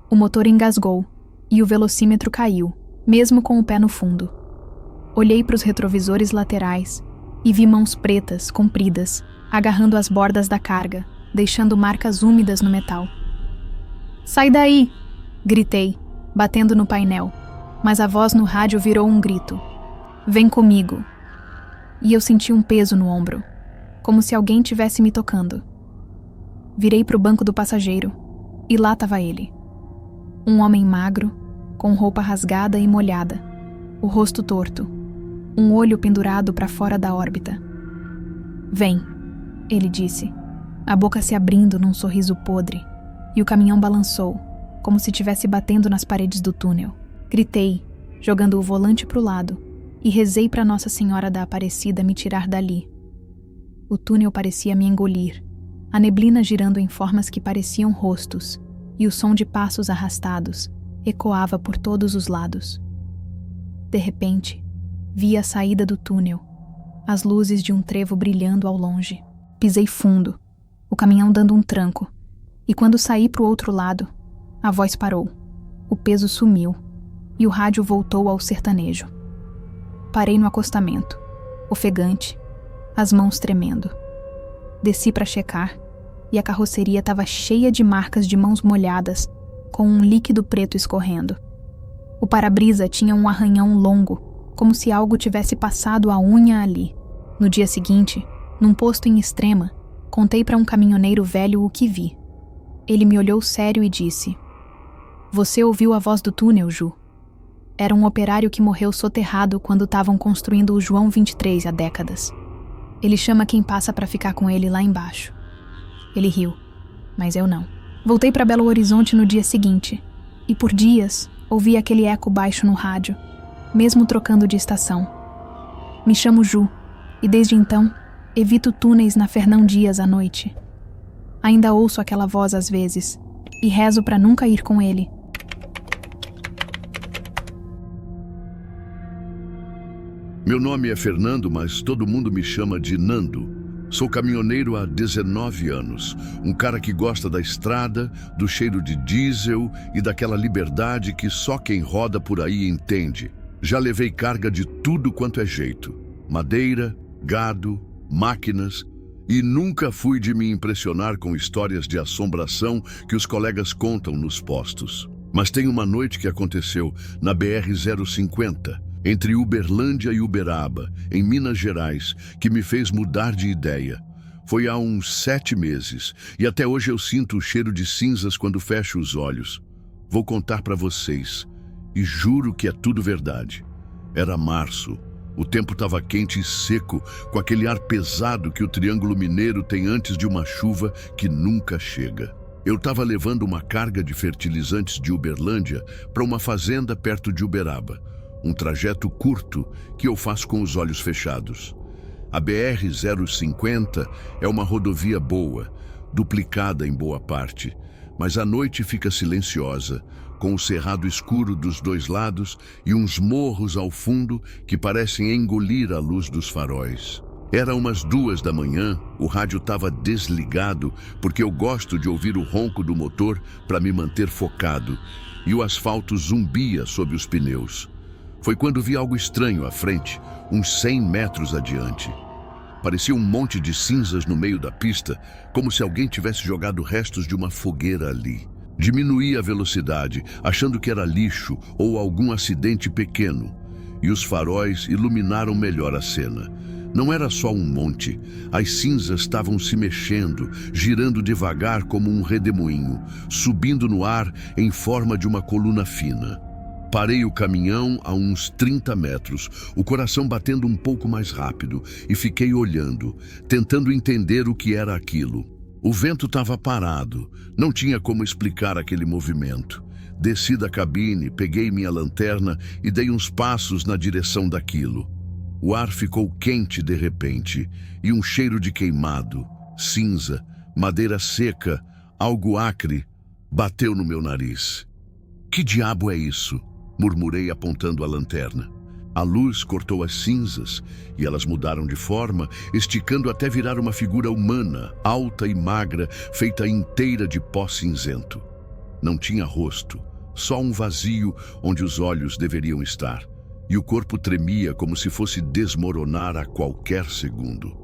O motor engasgou, e o velocímetro caiu, mesmo com o pé no fundo. Olhei para os retrovisores laterais e vi mãos pretas, compridas, agarrando as bordas da carga, deixando marcas úmidas no metal. "Sai daí!" gritei, batendo no painel, mas a voz no rádio virou um grito. "Vem comigo!" E eu senti um peso no ombro, como se alguém tivesse me tocando. Virei para o banco do passageiro, e lá estava ele. Um homem magro, com roupa rasgada e molhada, o rosto torto, um olho pendurado para fora da órbita. "Vem", ele disse, a boca se abrindo num sorriso podre, e o caminhão balançou, como se estivesse batendo nas paredes do túnel. Gritei, jogando o volante para o lado, e rezei para Nossa Senhora da Aparecida me tirar dali. O túnel parecia me engolir, a neblina girando em formas que pareciam rostos, e o som de passos arrastados ecoava por todos os lados. De repente, vi a saída do túnel, as luzes de um trevo brilhando ao longe. Pisei fundo, o caminhão dando um tranco, e quando saí para o outro lado, a voz parou, o peso sumiu, e o rádio voltou ao sertanejo. Parei no acostamento, ofegante, as mãos tremendo. Desci para checar, e a carroceria estava cheia de marcas de mãos molhadas, com um líquido preto escorrendo. O para-brisa tinha um arranhão longo, como se algo tivesse passado a unha ali. No dia seguinte, num posto em Extrema, contei para um caminhoneiro velho o que vi. Ele me olhou sério e disse: "Você ouviu a voz do túnel, Ju? Era um operário que morreu soterrado quando estavam construindo o João 23 há décadas. Ele chama quem passa para ficar com ele lá embaixo." Ele riu, mas eu não. Voltei para Belo Horizonte no dia seguinte, e por dias ouvi aquele eco baixo no rádio, mesmo trocando de estação. Me chamo Ju, e desde então evito túneis na Fernão Dias à noite. Ainda ouço aquela voz às vezes, e rezo para nunca ir com ele. Meu nome é Fernando, mas todo mundo me chama de Nando. Sou caminhoneiro há 19 anos, um cara que gosta da estrada, do cheiro de diesel e daquela liberdade que só quem roda por aí entende. Já levei carga de tudo quanto é jeito: madeira, gado, máquinas, e nunca fui de me impressionar com histórias de assombração que os colegas contam nos postos. Mas tem uma noite que aconteceu na BR-050, entre Uberlândia e Uberaba, em Minas Gerais, que me fez mudar de ideia. Foi há uns 7 meses, e até hoje eu sinto o cheiro de cinzas quando fecho os olhos. Vou contar para vocês, e juro que é tudo verdade. Era março, o tempo estava quente e seco, com aquele ar pesado que o Triângulo Mineiro tem antes de uma chuva que nunca chega. Eu estava levando uma carga de fertilizantes de Uberlândia para uma fazenda perto de Uberaba. Um trajeto curto que eu faço com os olhos fechados. A BR-050 é uma rodovia boa, duplicada em boa parte, mas à noite fica silenciosa, com o cerrado escuro dos dois lados e uns morros ao fundo que parecem engolir a luz dos faróis. Era umas 2 da manhã, o rádio estava desligado porque eu gosto de ouvir o ronco do motor para me manter focado, e o asfalto zumbia sob os pneus. Foi quando vi algo estranho à frente, uns 100 metros adiante. Parecia um monte de cinzas no meio da pista, como se alguém tivesse jogado restos de uma fogueira ali. Diminuí a velocidade, achando que era lixo ou algum acidente pequeno, e os faróis iluminaram melhor a cena. Não era só um monte, as cinzas estavam se mexendo, girando devagar como um redemoinho, subindo no ar em forma de uma coluna fina. Parei o caminhão a uns 30 metros, o coração batendo um pouco mais rápido, e fiquei olhando, tentando entender o que era aquilo. O vento estava parado, não tinha como explicar aquele movimento. Desci da cabine, peguei minha lanterna e dei uns passos na direção daquilo. O ar ficou quente de repente, e um cheiro de queimado, cinza, madeira seca, algo acre, bateu no meu nariz. Que diabo é isso? Murmurei apontando a lanterna. A luz cortou as cinzas e elas mudaram de forma, esticando até virar uma figura humana, alta e magra, feita inteira de pó cinzento. Não tinha rosto, só um vazio onde os olhos deveriam estar. E o corpo tremia como se fosse desmoronar a qualquer segundo.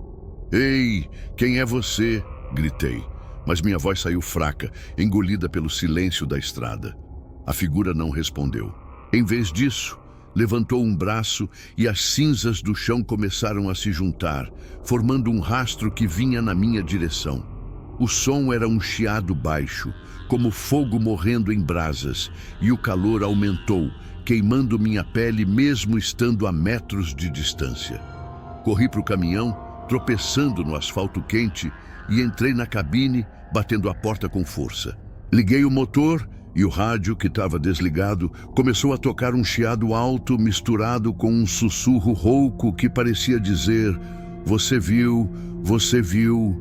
"Ei, quem é você?" gritei, mas minha voz saiu fraca, engolida pelo silêncio da estrada. A figura não respondeu. Em vez disso, levantou um braço e as cinzas do chão começaram a se juntar, formando um rastro que vinha na minha direção. O som era um chiado baixo, como fogo morrendo em brasas, e o calor aumentou, queimando minha pele mesmo estando a metros de distância. Corri para o caminhão, tropeçando no asfalto quente, e entrei na cabine, batendo a porta com força. Liguei o motor e o rádio, que estava desligado, começou a tocar um chiado alto misturado com um sussurro rouco que parecia dizer: "Você viu, você viu."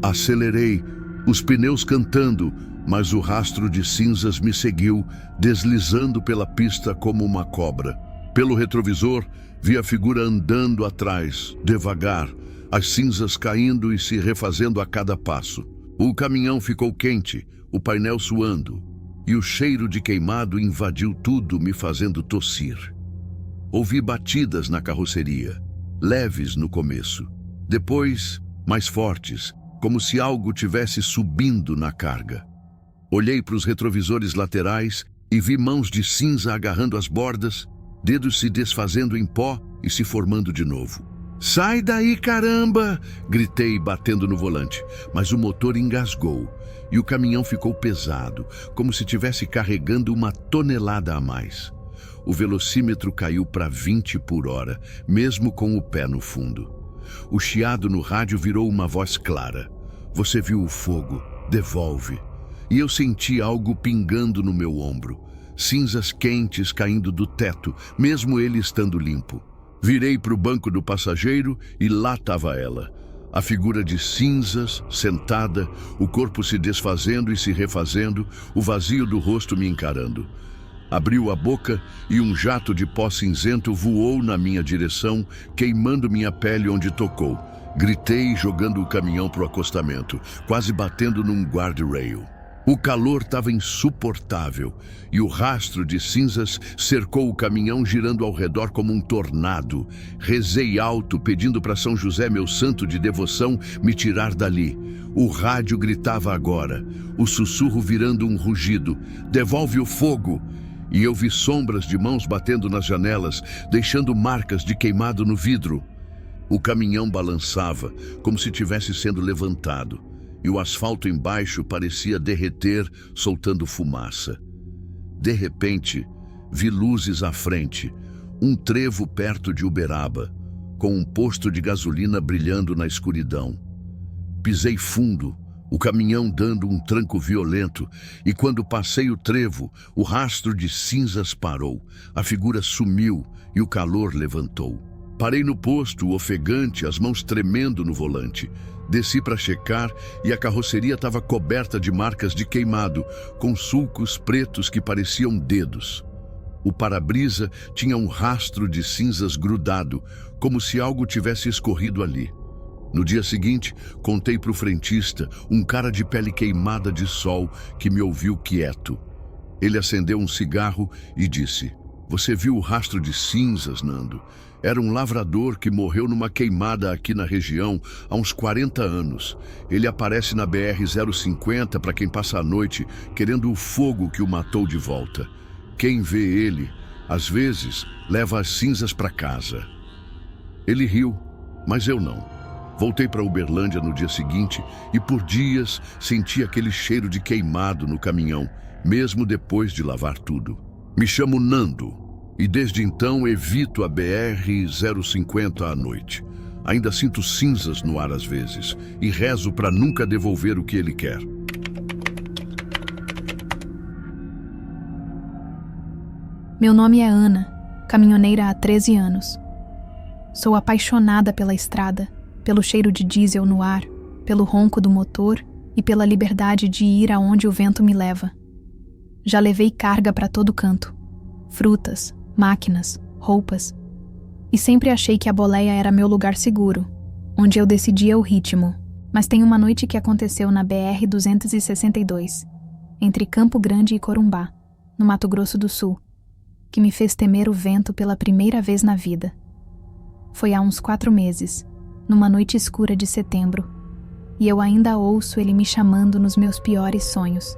Acelerei, os pneus cantando, mas o rastro de cinzas me seguiu, deslizando pela pista como uma cobra. Pelo retrovisor, vi a figura andando atrás, devagar, as cinzas caindo e se refazendo a cada passo. O caminhão ficou quente, o painel suando, e o cheiro de queimado invadiu tudo, me fazendo tossir. Ouvi batidas na carroceria, leves no começo. Depois, mais fortes, como se algo tivesse subindo na carga. Olhei para os retrovisores laterais e vi mãos de cinza agarrando as bordas, dedos se desfazendo em pó e se formando de novo. "Sai daí, caramba!" gritei, batendo no volante, mas o motor engasgou e o caminhão ficou pesado, como se estivesse carregando 1 tonelada a mais. O velocímetro caiu para 20 por hora, mesmo com o pé no fundo. O chiado no rádio virou uma voz clara. "Você viu o fogo, devolve." E eu senti algo pingando no meu ombro, cinzas quentes caindo do teto, mesmo ele estando limpo. Virei para o banco do passageiro e lá estava ela. A figura de cinzas, sentada, o corpo se desfazendo e se refazendo, o vazio do rosto me encarando. Abriu a boca e um jato de pó cinzento voou na minha direção, queimando minha pele onde tocou. Gritei, jogando o caminhão para o acostamento, quase batendo num guardrail. O calor estava insuportável e o rastro de cinzas cercou o caminhão, girando ao redor como um tornado. Rezei alto, pedindo para São José, meu santo de devoção, me tirar dali. O rádio gritava agora, o sussurro virando um rugido: "Devolve o fogo!" E eu vi sombras de mãos batendo nas janelas, deixando marcas de queimado no vidro. O caminhão balançava, como se estivesse sendo levantado, e o asfalto embaixo parecia derreter, soltando fumaça. De repente, vi luzes à frente, um trevo perto de Uberaba, com um posto de gasolina brilhando na escuridão. Pisei fundo, O caminhão dando um tranco violento, e quando passei o trevo, o rastro de cinzas parou, a figura sumiu e o calor levantou. Parei no posto, ofegante, as mãos tremendo no volante. Desci para checar e a carroceria estava coberta de marcas de queimado, com sulcos pretos que pareciam dedos. O para-brisa tinha um rastro de cinzas grudado, como se algo tivesse escorrido ali. No dia seguinte, contei para o frentista, um cara de pele queimada de sol, que me ouviu quieto. Ele acendeu um cigarro e disse: "Você viu o rastro de cinzas, Nando? Era um lavrador que morreu numa queimada aqui na região há uns 40 anos. Ele aparece na BR-050 para quem passa a noite, querendo o fogo que o matou de volta. Quem vê ele, às vezes, leva as cinzas para casa." Ele riu, mas eu não. Voltei para Uberlândia no dia seguinte e por dias senti aquele cheiro de queimado no caminhão, mesmo depois de lavar tudo. Me chamo Nando e desde então evito a BR-050 à noite. Ainda sinto cinzas no ar às vezes e rezo para nunca devolver o que ele quer. Meu nome é Ana, caminhoneira há 13 anos. Sou apaixonada pela estrada, pelo cheiro de diesel no ar, pelo ronco do motor e pela liberdade de ir aonde o vento me leva. Já levei carga para todo canto, frutas, máquinas, roupas, e sempre achei que a boleia era meu lugar seguro, onde eu decidia o ritmo. Mas tem uma noite que aconteceu na BR-262, entre Campo Grande e Corumbá, no Mato Grosso do Sul, que me fez temer o vento pela primeira vez na vida. Foi há uns 4 meses, numa noite escura de setembro, e eu ainda ouço ele me chamando nos meus piores sonhos.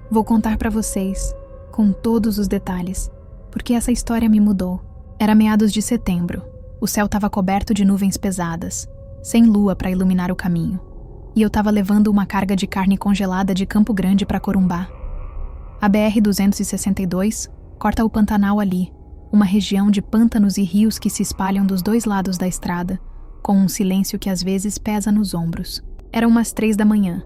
Vou contar para vocês, com todos os detalhes, porque essa história me mudou. Era meados de setembro, o céu estava coberto de nuvens pesadas, sem lua para iluminar o caminho, e eu estava levando uma carga de carne congelada de Campo Grande para Corumbá. A BR-262 corta o Pantanal ali, uma região de pântanos e rios que se espalham dos dois lados da estrada, com um silêncio que às vezes pesa nos ombros. Eram umas 3 da manhã.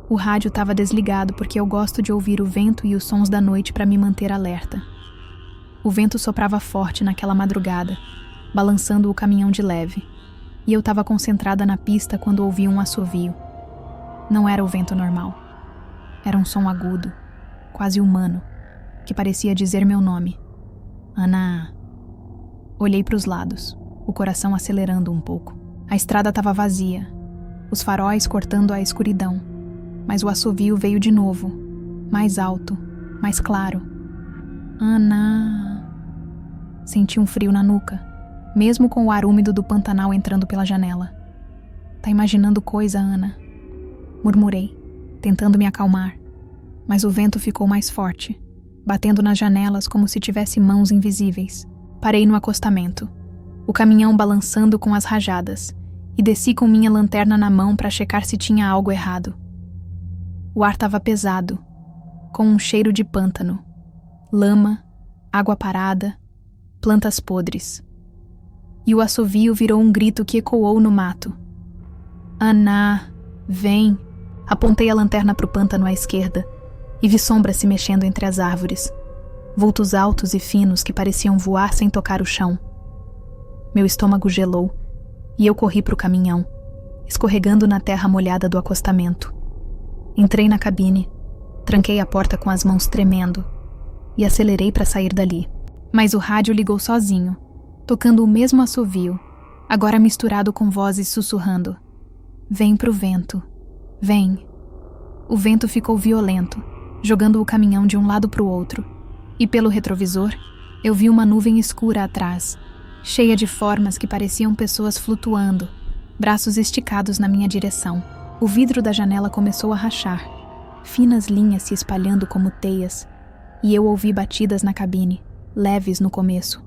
O rádio estava desligado porque eu gosto de ouvir o vento e os sons da noite para me manter alerta. O vento soprava forte naquela madrugada, balançando o caminhão de leve, e eu estava concentrada na pista quando ouvi um assovio. Não era o vento normal. Era um som agudo, quase humano, que parecia dizer meu nome. Ana. Olhei para os lados, o coração acelerando um pouco. A estrada estava vazia, os faróis cortando a escuridão, mas o assovio veio de novo, mais alto, mais claro. Ana. Senti um frio na nuca, mesmo com o ar úmido do Pantanal entrando pela janela. Tá imaginando coisa, Ana? Murmurei, tentando me acalmar, mas o vento ficou mais forte, batendo nas janelas como se tivesse mãos invisíveis. Parei no acostamento, o caminhão balançando com as rajadas, e desci com minha lanterna na mão para checar se tinha algo errado. O ar estava pesado, com um cheiro de pântano, lama, água parada, plantas podres. E o assovio virou um grito que ecoou no mato. Ana, vem! Apontei a lanterna para o pântano à esquerda e vi sombras se mexendo entre as árvores, vultos altos e finos que pareciam voar sem tocar o chão. Meu estômago gelou e eu corri para o caminhão, escorregando na terra molhada do acostamento. Entrei na cabine, tranquei a porta com as mãos tremendo e acelerei para sair dali. Mas o rádio ligou sozinho, tocando o mesmo assovio, agora misturado com vozes sussurrando. Vem pro vento, vem. O vento ficou violento, jogando o caminhão de um lado pro outro, e pelo retrovisor, eu vi uma nuvem escura atrás, cheia de formas que pareciam pessoas flutuando, braços esticados na minha direção. O vidro da janela começou a rachar, finas linhas se espalhando como teias, e eu ouvi batidas na cabine, leves no começo,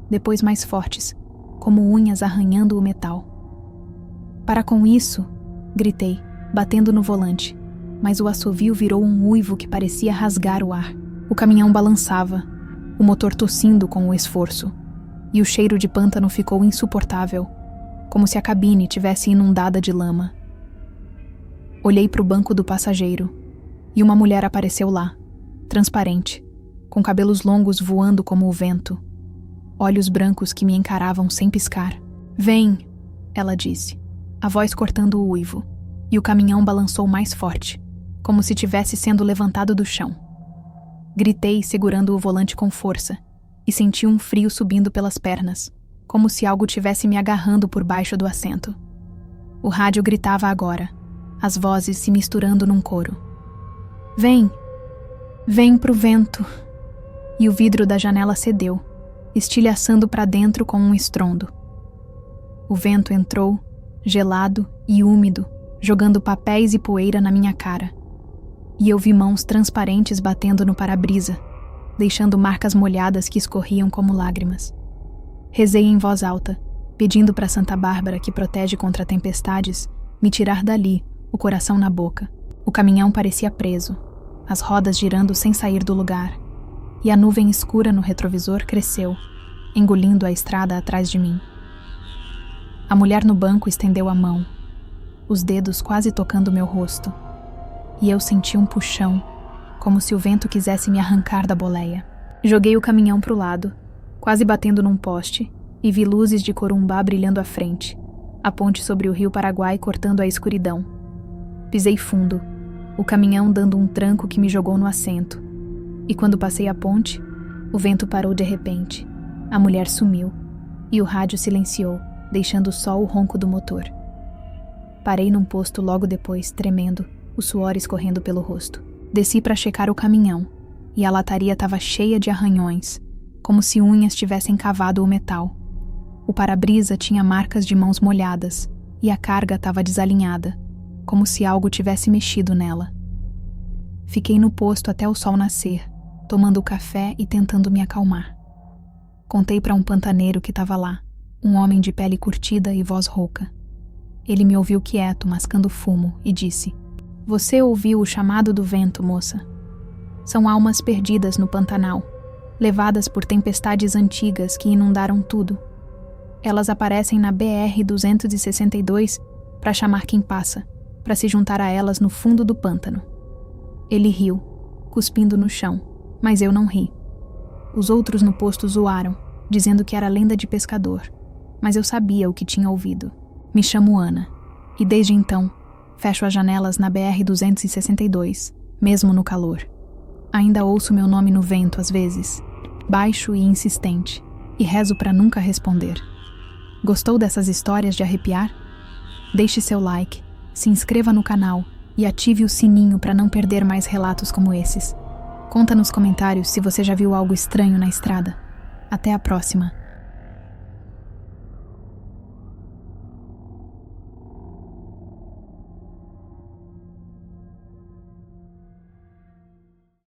depois mais fortes, como unhas arranhando o metal. Para com isso, gritei, batendo no volante, mas o assovio virou um uivo que parecia rasgar o ar. O caminhão balançava, o motor tossindo com o esforço, e o cheiro de pântano ficou insuportável, como se a cabine tivesse inundada de lama. Olhei para o banco do passageiro e uma mulher apareceu lá, transparente, com cabelos longos voando como o vento, olhos brancos que me encaravam sem piscar. "Vem", ela disse, a voz cortando o uivo, e o caminhão balançou mais forte, como se tivesse sendo levantado do chão. Gritei segurando o volante com força e senti um frio subindo pelas pernas, como se algo tivesse me agarrando por baixo do assento. O rádio gritava agora, as vozes se misturando num coro. "Vem! Vem pro vento!" E o vidro da janela cedeu, estilhaçando para dentro com um estrondo. O vento entrou, gelado e úmido, jogando papéis e poeira na minha cara. E eu vi mãos transparentes batendo no para-brisa, deixando marcas molhadas que escorriam como lágrimas. Rezei em voz alta, pedindo para Santa Bárbara, que protege contra tempestades, me tirar dali, o coração na boca. O caminhão parecia preso, as rodas girando sem sair do lugar, e a nuvem escura no retrovisor cresceu, engolindo a estrada atrás de mim. A mulher no banco estendeu a mão, os dedos quase tocando meu rosto, e eu senti um puxão, como se o vento quisesse me arrancar da boleia. Joguei o caminhão pro lado, quase batendo num poste, e vi luzes de Corumbá brilhando à frente, a ponte sobre o rio Paraguai cortando a escuridão. Pisei fundo, o caminhão dando um tranco que me jogou no assento, e quando passei a ponte, o vento parou de repente, a mulher sumiu, e o rádio silenciou, deixando só o ronco do motor. Parei num posto logo depois, tremendo, o suor escorrendo pelo rosto. Desci para checar o caminhão, e a lataria estava cheia de arranhões, como se unhas tivessem cavado o metal. O para-brisa tinha marcas de mãos molhadas, e a carga estava desalinhada, como se algo tivesse mexido nela. Fiquei no posto até o sol nascer, tomando café e tentando me acalmar. Contei para um pantaneiro que estava lá, um homem de pele curtida e voz rouca. Ele me ouviu quieto, mascando fumo, e disse: "Você ouviu o chamado do vento, moça. São almas perdidas no Pantanal, levadas por tempestades antigas que inundaram tudo. Elas aparecem na BR-262 para chamar quem passa, para se juntar a elas no fundo do pântano." Ele riu, cuspindo no chão, mas eu não ri. Os outros no posto zoaram, dizendo que era lenda de pescador, mas eu sabia o que tinha ouvido. Me chamo Ana, e desde então, fecho as janelas na BR-262, mesmo no calor. Ainda ouço meu nome no vento às vezes, baixo e insistente, e rezo para nunca responder. Gostou dessas histórias de arrepiar? Deixe seu like, se inscreva no canal e ative o sininho para não perder mais relatos como esses. Conta nos comentários se você já viu algo estranho na estrada. Até a próxima!